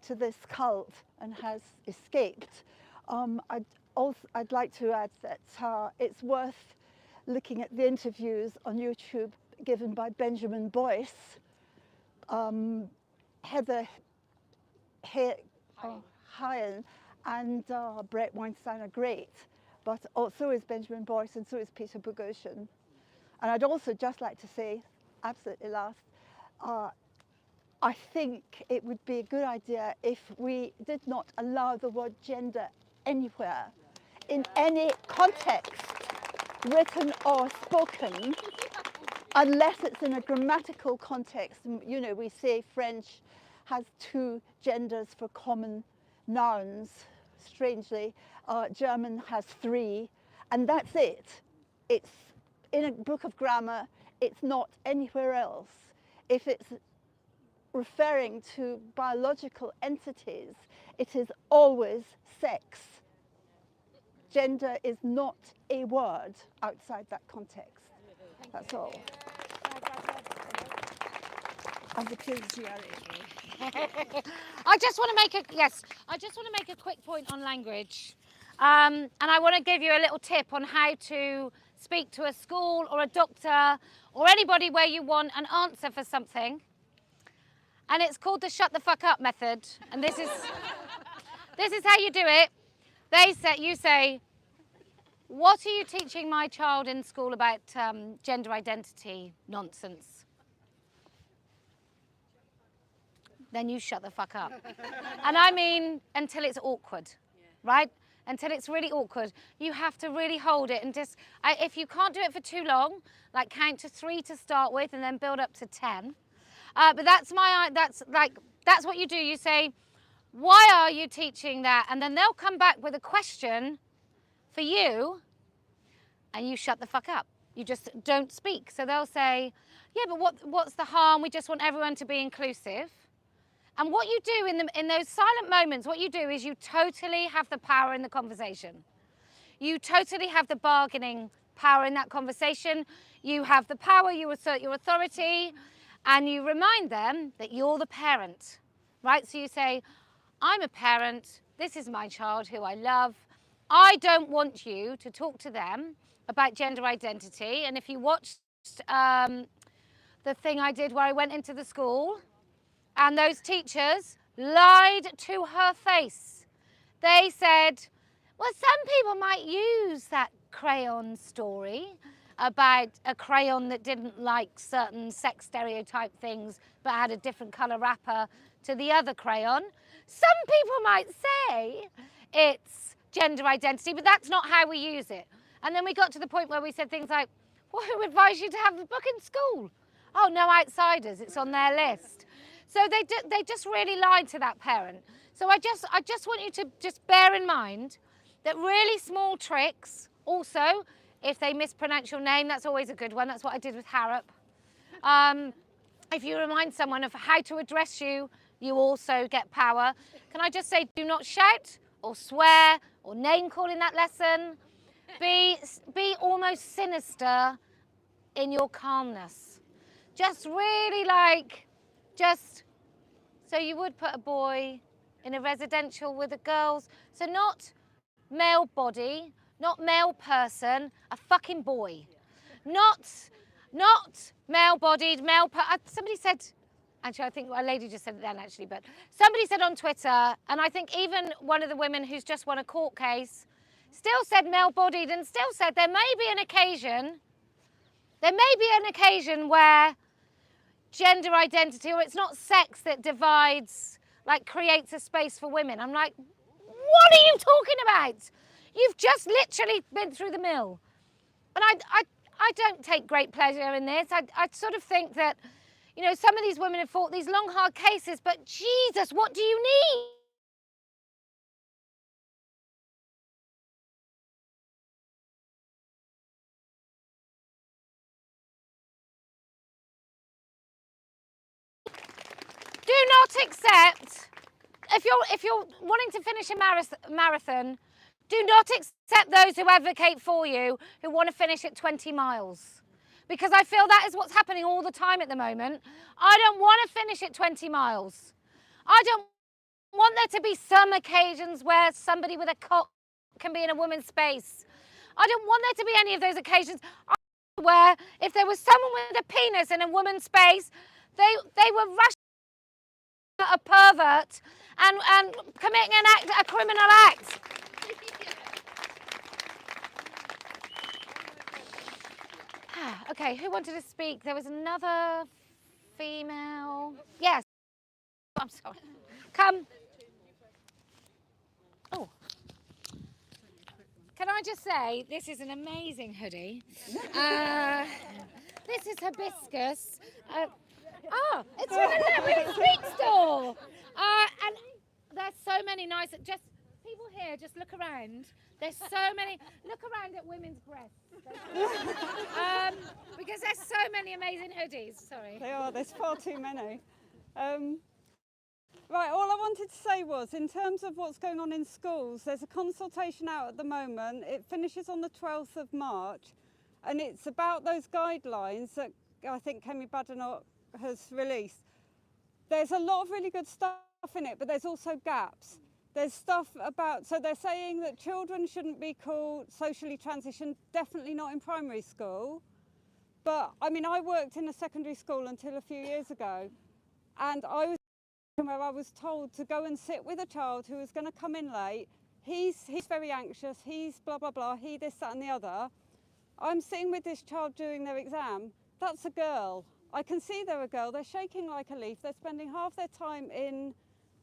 to this cult and has escaped. I'd like to add that it's worth looking at the interviews on YouTube given by Benjamin Boyce, Heather Hyan, and Brett Weinstein are great, but also is Benjamin Boyce, and so is Peter Boghossian. And I'd also just like to say, absolutely last, I think it would be a good idea if we did not allow the word gender anywhere, in any context, written or spoken, unless it's in a grammatical context. You know, we say French has 2 genders for common nouns, strangely. German has 3, and that's it. It's in a book of grammar, it's not anywhere else. If it's referring to biological entities, it is always sex. Gender is not a word outside that context. That's all. I just want to make a quick point on language. And I want to give you a little tip on how to speak to a school or a doctor or anybody where you want an answer for something. And it's called the shut the fuck up method. And this is how you do it. You say, what are you teaching my child in school about gender identity nonsense? Then you shut the fuck up. And I mean until it's awkward, right? Until it's really awkward. You have to really hold it and just, if you can't do it for too long, like count to 3 to start with and then build up to 10. But that's what you do. You say, why are you teaching that? And then they'll come back with a question for you and you shut the fuck up. You just don't speak. So they'll say, yeah, but what's the harm? We just want everyone to be inclusive. And what you do in those silent moments, what you do is you totally have the power in the conversation. You totally have the bargaining power in that conversation. You have the power, you assert your authority, and you remind them that you're the parent, right? So you say, I'm a parent, this is my child who I love. I don't want you to talk to them about gender identity. And if you watched the thing I did where I went into the school, and those teachers lied to her face. They said, well, some people might use that crayon story about a crayon that didn't like certain sex stereotype things but had a different colour wrapper to the other crayon. Some people might say it's gender identity, but that's not how we use it. And then we got to the point where we said things like, well, who advised you to have the book in school? Oh, no outsiders, it's on their list. So they just really lied to that parent. So I just want you to just bear in mind that really small tricks, also, if they mispronounce your name, that's always a good one. That's what I did with Harrop. If you remind someone of how to address you, you also get power. Can I just say, do not shout or swear or name call in that lesson. Be almost sinister in your calmness. Just really so you would put a boy in a residential with the girls. So not male body, not male person, a fucking boy. Not male-bodied, somebody said, actually I think a lady just said it then actually, but somebody said on Twitter, and I think even one of the women who's just won a court case still said male-bodied and still said there may be an occasion where gender identity, or it's not sex that divides, like creates a space for women. I'm like, what are you talking about? You've just literally been through the mill. And I don't take great pleasure in this. I sort of think that, you know, some of these women have fought these long, hard cases, but Jesus, what do you need? Do not accept, if you're wanting to finish a marathon, do not accept those who advocate for you who want to finish at 20 miles. Because I feel that is what's happening all the time at the moment. I don't want to finish at 20 miles. I don't want there to be some occasions where somebody with a cock can be in a woman's space. I don't want there to be any of those occasions where if there was someone with a penis in a woman's space, they were rushing a pervert and committing a criminal act. Okay, who wanted to speak? There was another female. Yes. I'm sorry. Come. Oh. Can I just say, this is an amazing hoodie. This is hibiscus. It's from the Little Street store. And there's so many nice, just people here, just look around. There's so many, look around at women's breasts. Because there's so many amazing hoodies, sorry. They are, there's far too many. Right, all I wanted to say was, in terms of what's going on in schools, there's a consultation out at the moment. It finishes on the 12th of March, and it's about those guidelines that I think Kemi Badenoch has released. There's a lot of really good stuff in it, but there's also gaps. There's stuff about, so they're saying that children shouldn't be called socially transitioned, definitely not in primary school. But I mean, I worked in a secondary school until a few years ago, and I was where I was told to go and sit with a child who was going to come in late. He's very anxious, he's blah, blah, blah, he this, that and the other. I'm sitting with this child during their exam. That's a girl. I can see they're a girl. They're shaking like a leaf. They're spending half their time in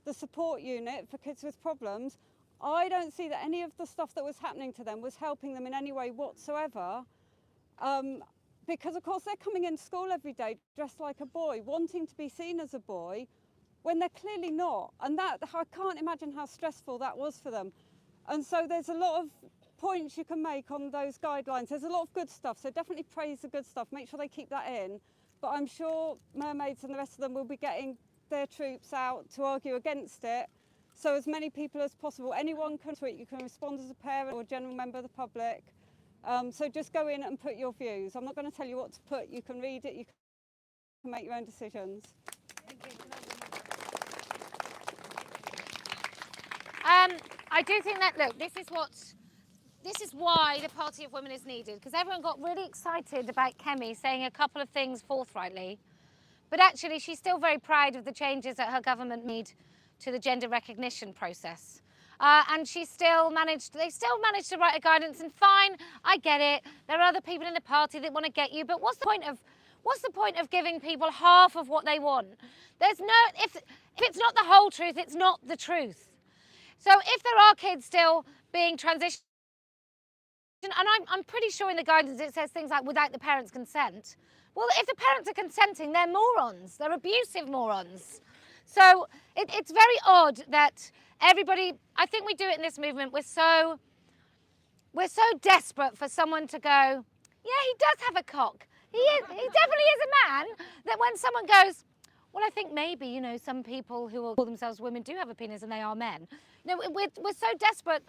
the support unit for kids with problems. I don't see that any of the stuff that was happening to them was helping them in any way whatsoever. Because of course they're coming into school every day dressed like a boy, wanting to be seen as a boy, when they're clearly not. And that, I can't imagine how stressful that was for them. And so there's a lot of points you can make on those guidelines. There's a lot of good stuff, so definitely praise the good stuff. Make sure they keep that in. But I'm sure Mermaids and the rest of them will be getting their troops out to argue against it. So as many people as possible, anyone can tweet, you can respond as a parent or a general member of the public. So just go in and put your views. I'm not going to tell you what to put. You can read it, you can make your own decisions. I do think that, look, this is why the Party of Women is needed, because everyone got really excited about Kemi saying a couple of things forthrightly, but actually she's still very proud of the changes that her government made to the gender recognition process. And they still managed to write a guidance, and fine, I get it, there are other people in the party that want to get you, but what's the point of giving people half of what they want? There's no, if it's not the whole truth, it's not the truth. So if there are kids still being transitioned, and I'm pretty sure in the guidance it says things like without the parents' consent. Well, if the parents are consenting, they're morons. They're abusive morons. So it's very odd that everybody, I think we do it in this movement, we're so desperate for someone to go, yeah, he does have a cock. He definitely is a man, that when someone goes, well, I think maybe, you know, some people who will call themselves women do have a penis and they are men. You know, we're so desperate.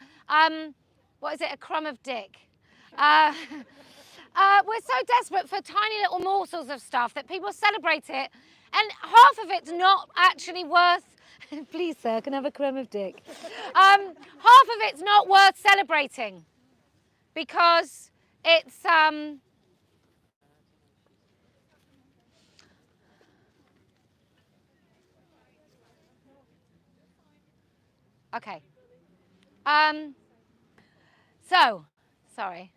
What is it, a crumb of dick? We're so desperate for tiny little morsels of stuff that people celebrate it, and half of it's not actually worth, please sir, can I have a crumb of dick? Half of it's not worth celebrating. because it's okay. So, sorry.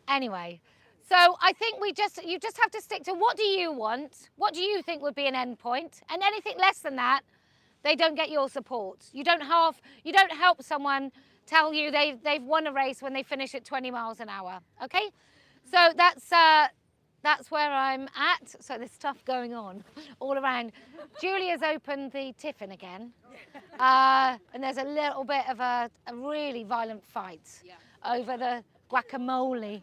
Anyway, so I think you just have to stick to what do you want? What do you think would be an end point? And anything less than that, they don't get your support. You don't help someone tell you they've won a race when they finish at 20 miles an hour. Okay? So that's where I'm at. So there's stuff going on all around. Julia's opened the tiffin again. And there's a little bit of a really violent fight over the guacamole.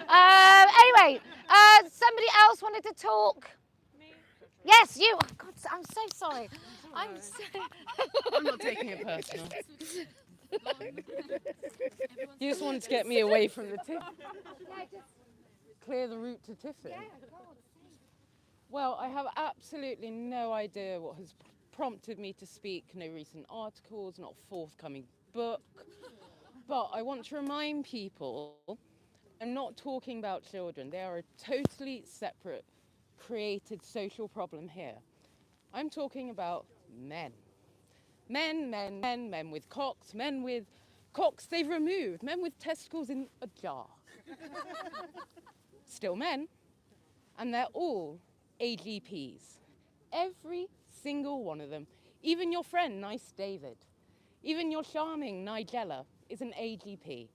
Anyway, somebody else wanted to talk. Me? Yes, you. Oh, God, I'm so sorry. I'm not taking it personal. You just wanted to get me away from the tiffin. Clear the route to tiffin. Well, I have absolutely no idea what has prompted me to speak. No recent articles, not forthcoming book. But I want to remind people, I'm not talking about children. They are a totally separate, created social problem here. I'm talking about men. Men with cocks, men with cocks they've removed, men with testicles in a jar. Still men, and they're all AGPs. Every single one of them. Even your friend, Nice David. Even your charming Nigella is an AGP.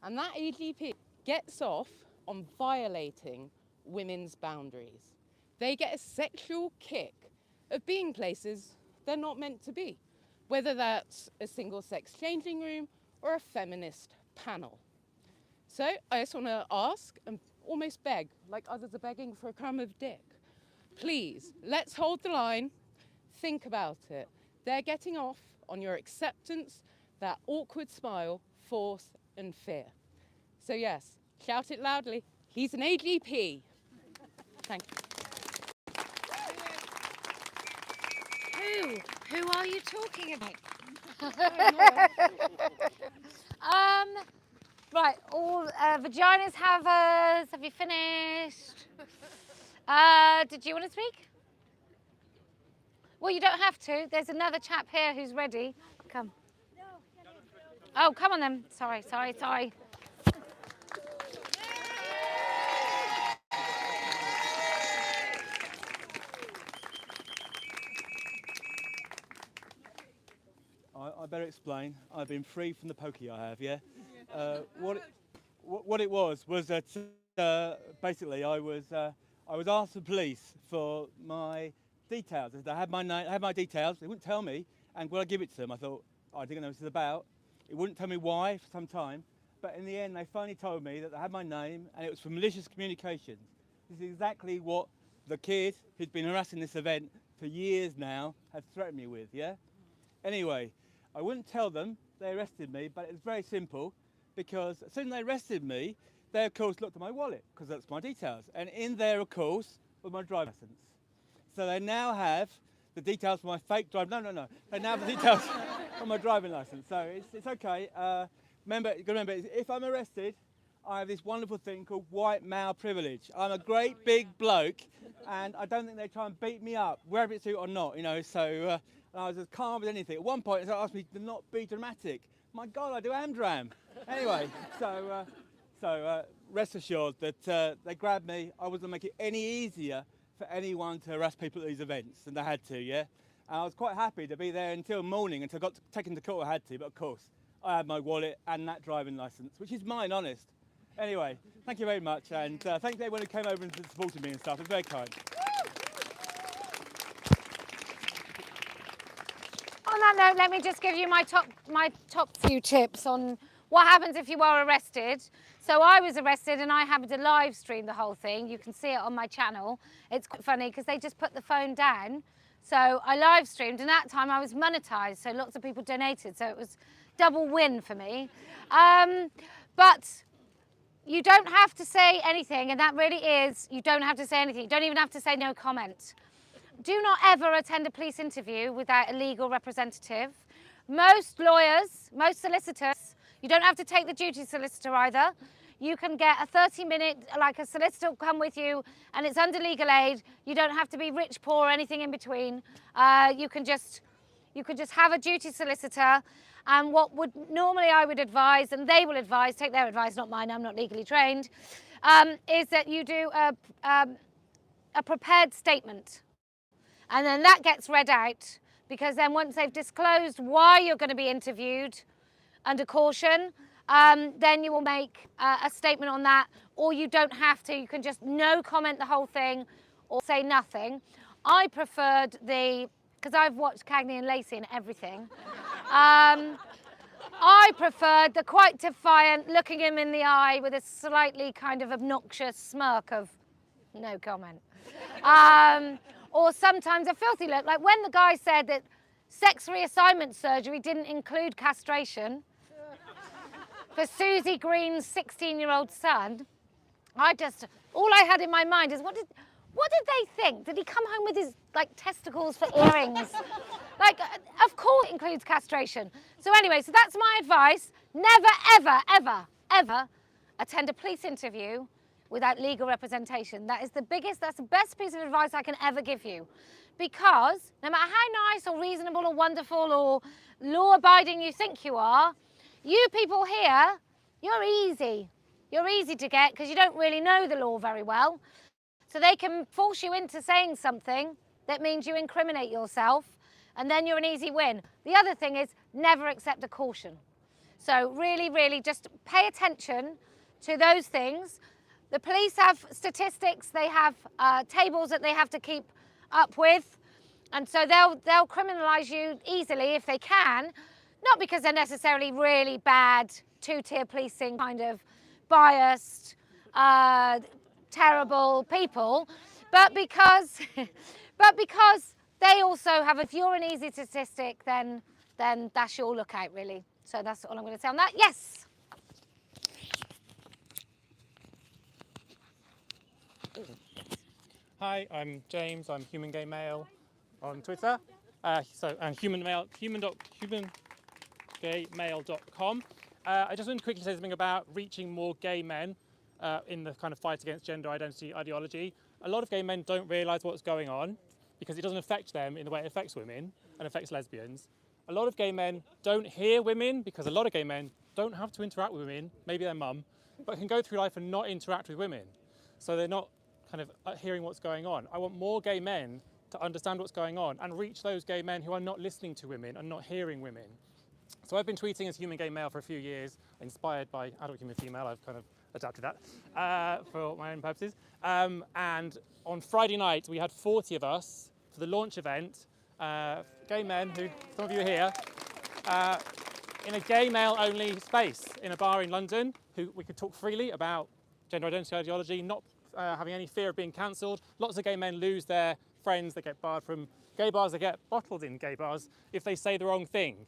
And that AGP gets off on violating women's boundaries. They get a sexual kick of being places they're not meant to be, whether that's a single-sex changing room or a feminist panel. So I just want to ask and almost beg, like others are begging for a crumb of dick, please, let's hold the line, think about it. They're getting off on your acceptance, that awkward smile, force and fear. So yes, shout it loudly, he's an AGP. Thank you. Who are you talking about? Right, all vaginas havers, have you finished? Did you want to speak? Well, you don't have to. There's another chap here who's ready. Come. Oh, come on then. Sorry. I better explain. I've been free from the pokey I have, yeah? What it was that basically I was asked the police for my details. They had my name, had my details. They wouldn't tell me, and when I give it to them, I thought, I didn't know what this is about. It wouldn't tell me why for some time, but in the end, they finally told me that they had my name, and it was for malicious communications. This is exactly what the kid who's been harassing this event for years now has threatened me with, yeah? Anyway, I wouldn't tell them. They arrested me, but it was very simple, because as soon as they arrested me, they of course looked at my wallet, because that's my details. And in there, of course, was my driving license. So they now have the details for my fake drive. No. They now have the details on my driving license. So it's okay. Remember, if I'm arrested, I have this wonderful thing called white male privilege. I'm a great big bloke, and I don't think they try and beat me up, whether it's or not, you know. So I was as calm as anything. At one point, they asked me to not be dramatic. My God, I do Amdram. Anyway, so rest assured that they grabbed me. I wasn't make it any easier for anyone to harass people at these events, and they had to, yeah? And I was quite happy to be there until morning, until I got taken to court. I had to, but of course, I had my wallet and that driving licence, which is mine, honest. Anyway, thank you very much, and thank you everyone who came over and supported me and stuff. It's very kind. On that note, let me just give you my top few tips on what happens if you are arrested. So I was arrested and I happened to live stream the whole thing. You can see it on my channel. It's quite funny because they just put the phone down. So I live streamed, and that time I was monetized, so lots of people donated, so it was double win for me. But you don't have to say anything, and that really is, you don't have to say anything. You don't even have to say no comment. Do not ever attend a police interview without a legal representative. Most lawyers, most solicitors You don't have to take the duty solicitor either. You can get a 30-minute, like a solicitor will come with you, and it's under legal aid. You don't have to be rich, poor, or anything in between. You can just have a duty solicitor. And what would normally I would advise, and they will advise, take their advice, not mine, I'm not legally trained, is that you do a prepared statement. And then that gets read out, because then once they've disclosed why you're going to be interviewed under caution, then you will make a statement on that, or you don't have to. You can just no comment the whole thing or say nothing. I preferred because I've watched Cagney and Lacey and everything. I preferred the quite defiant, looking him in the eye with a slightly kind of obnoxious smirk of no comment. Or sometimes a filthy look, like when the guy said that sex reassignment surgery didn't include castration for Susie Green's 16-year-old son. All I had in my mind is, what did they think? Did he come home with his testicles for earrings? Of course it includes castration. So anyway, so that's my advice. Never, ever, ever, ever attend a police interview without legal representation. That's the best piece of advice I can ever give you. Because no matter how nice or reasonable or wonderful or law-abiding you think you are, you people here, you're easy. You're easy to get because you don't really know the law very well. So they can force you into saying something that means you incriminate yourself, and then you're an easy win. The other thing is never accept a caution. So really, really just pay attention to those things. The police have statistics, they have tables that they have to keep up with, and so they'll criminalise you easily if they can, not because they're necessarily really bad two-tier policing kind of biased, terrible people, but because they also have, if you're an easy statistic, then that's your lookout really. So that's all I'm going to say on that. Yes. Hi, I'm James. I'm Human Gay Male on Twitter. And humangaymail.com. I just want to quickly say something about reaching more gay men in the kind of fight against gender identity ideology. A lot of gay men don't realise what's going on because it doesn't affect them in the way it affects women and affects lesbians. A lot of gay men don't hear women because a lot of gay men don't have to interact with women, maybe their mum, but can go through life and not interact with women. So they're not kind of hearing what's going on. I want more gay men to understand what's going on and reach those gay men who are not listening to women and not hearing women. So I've been tweeting as Human Gay Male for a few years, inspired by Adult Human Female. I've kind of adapted that for my own purposes. And on Friday night, we had 40 of us for the launch event, gay men, who some of you are here, in a gay male-only space in a bar in London, who we could talk freely about gender identity ideology, not having any fear of being cancelled. Lots of gay men lose their friends, they get barred from gay bars, they get bottled in gay bars if they say the wrong thing.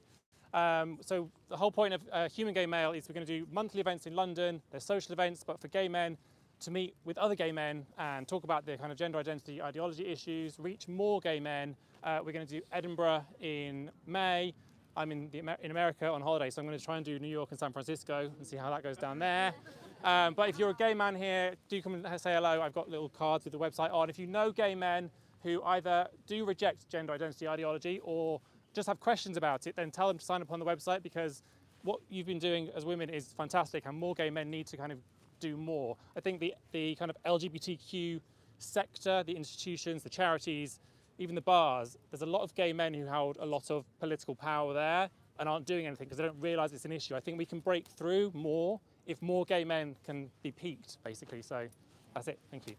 So the whole point of Human Gay Male is we're going to do monthly events in London. They're social events, but for gay men to meet with other gay men and talk about their kind of gender identity ideology issues, reach more gay men. We're going to do Edinburgh in May. I'm in America on holiday, so I'm going to try and do New York and San Francisco and see how that goes down there. But if you're a gay man here, do come and say hello. I've got little cards with the website on. If you know gay men who either do reject gender identity ideology or just have questions about it, then tell them to sign up on the website, because what you've been doing as women is fantastic and more gay men need to kind of do more. I think the kind of LGBTQ sector, the institutions, the charities, even the bars, there's a lot of gay men who hold a lot of political power there and aren't doing anything because they don't realise it's an issue. I think we can break through more if more gay men can be peaked, basically. So that's it. Thank you.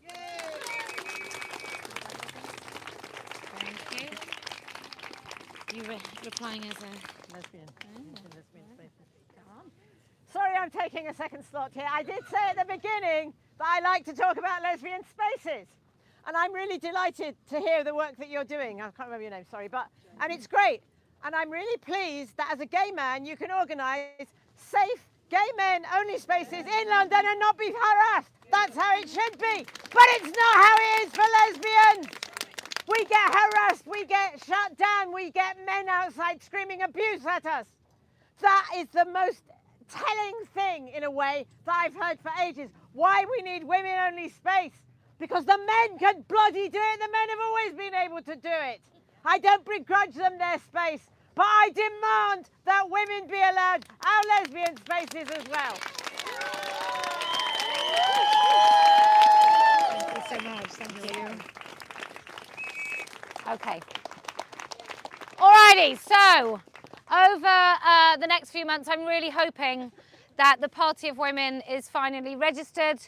Thank you. You replying as a lesbian. Sorry, I'm taking a second slot here. I did say at the beginning that I like to talk about lesbian spaces. And I'm really delighted to hear the work that you're doing. I can't remember your name, sorry, and it's great. And I'm really pleased that as a gay man, you can organise safe gay men only spaces in London and not be harassed. That's how it should be. But it's not how it is for lesbians. We get harassed, we get shut down, we get men outside screaming abuse at us. That is the most telling thing, in a way, that I've heard for ages. Why we need women-only space. Because the men can bloody do it. The men have always been able to do it. I don't begrudge them their space, but I demand that women be allowed our lesbian spaces as well. Thank you so much. Thank you. Okay. Alrighty, so over the next few months, I'm really hoping that the Party of Women is finally registered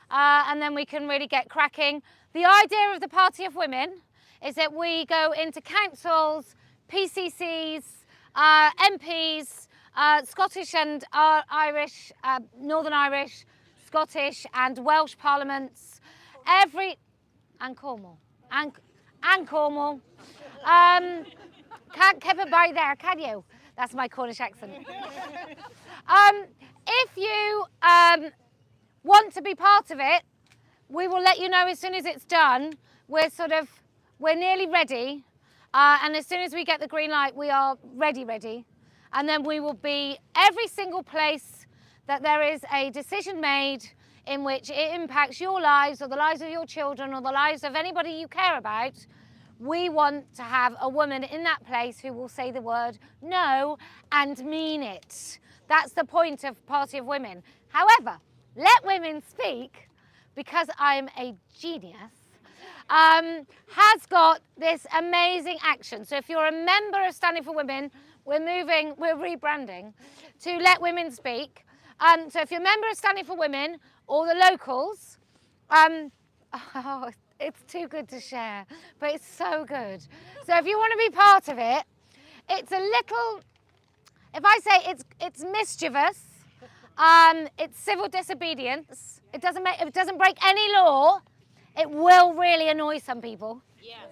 and then we can really get cracking. The idea of the Party of Women is that we go into councils, PCCs, MPs, Scottish and Irish, Northern Irish, Scottish and Welsh parliaments, and Cornwall, and Cornwall. Can't keep it by there, can you? That's my Cornish accent. If you want to be part of it, we will let you know as soon as it's done. We're nearly ready. And as soon as we get the green light, we are ready. And then we will be every single place that there is a decision made in which it impacts your lives or the lives of your children or the lives of anybody you care about. We want to have a woman in that place who will say the word no and mean it. That's the point of Party of Women. However, Let Women Speak, because I'm a genius, has got this amazing action. So if you're a member of Standing for Women, we're rebranding to Let Women Speak. So if you're a member of Standing for Women or the locals, it's too good to share, but it's so good. So if you want to be part of it, it's a little, if I say it's mischievous, it's civil disobedience, it doesn't break any law, it will really annoy some people. Yes.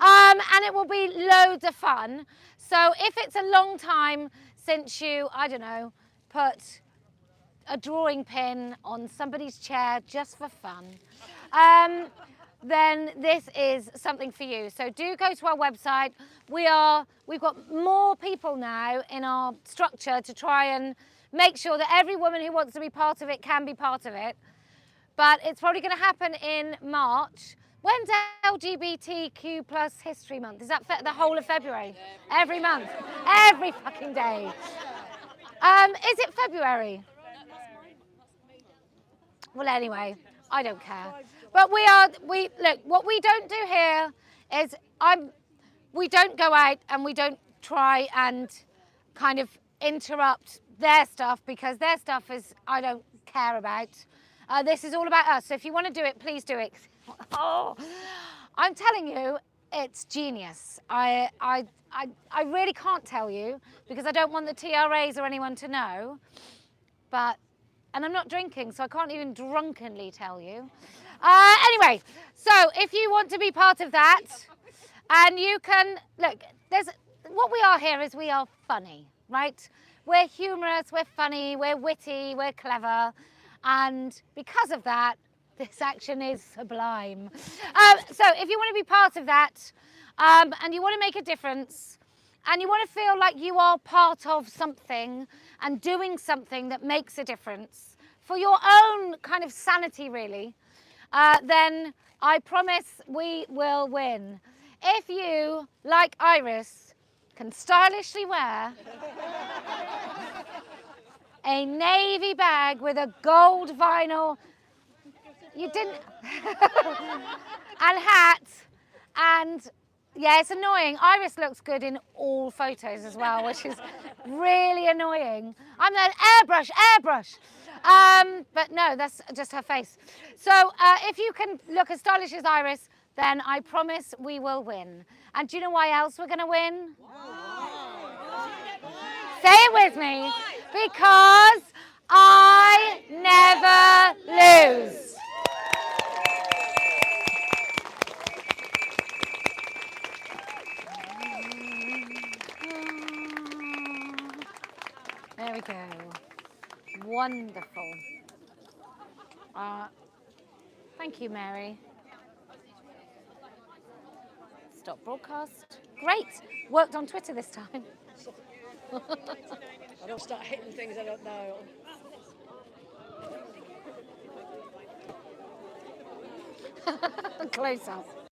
And it will be loads of fun. So if it's a long time since you, I don't know, put a drawing pin on somebody's chair just for fun, then this is something for you. So do go to our website. We've got more people now in our structure to try and make sure that every woman who wants to be part of it can be part of it. But it's probably going to happen in March. When's LGBTQ plus History Month? Is that the whole of February? Every month. Every fucking day. Is it February? Well, anyway, I don't care. But look, what we don't do here is we don't go out and we don't try and kind of interrupt their stuff, because their stuff I don't care about. This is all about us. So if you want to do it, please do it. Oh, I'm telling you, it's genius. I really can't tell you because I don't want the TRAs or anyone to know. And I'm not drinking, so I can't even drunkenly tell you. Anyway, so if you want to be part of that, and you can, look, what we are here is we are funny, right? We're humorous, we're funny, we're witty, we're clever. And because of that, this action is sublime. So if you want to be part of that, and you want to make a difference, and you want to feel like you are part of something and doing something that makes a difference for your own kind of sanity, really, then I promise we will win. If you, like Iris, can stylishly wear a navy bag with a gold vinyl, and hat, and yeah, it's annoying. Iris looks good in all photos as well, which is really annoying. I'm an airbrush. But no, that's just her face. So if you can look as stylish as Iris, then I promise we will win. And do you know why else we're going to win? Say it with me. Because I never lose. There we go. Wonderful. Thank you, Mary. Stop broadcast. Great. Worked on Twitter this time. I'll start hitting things I don't know. Close up.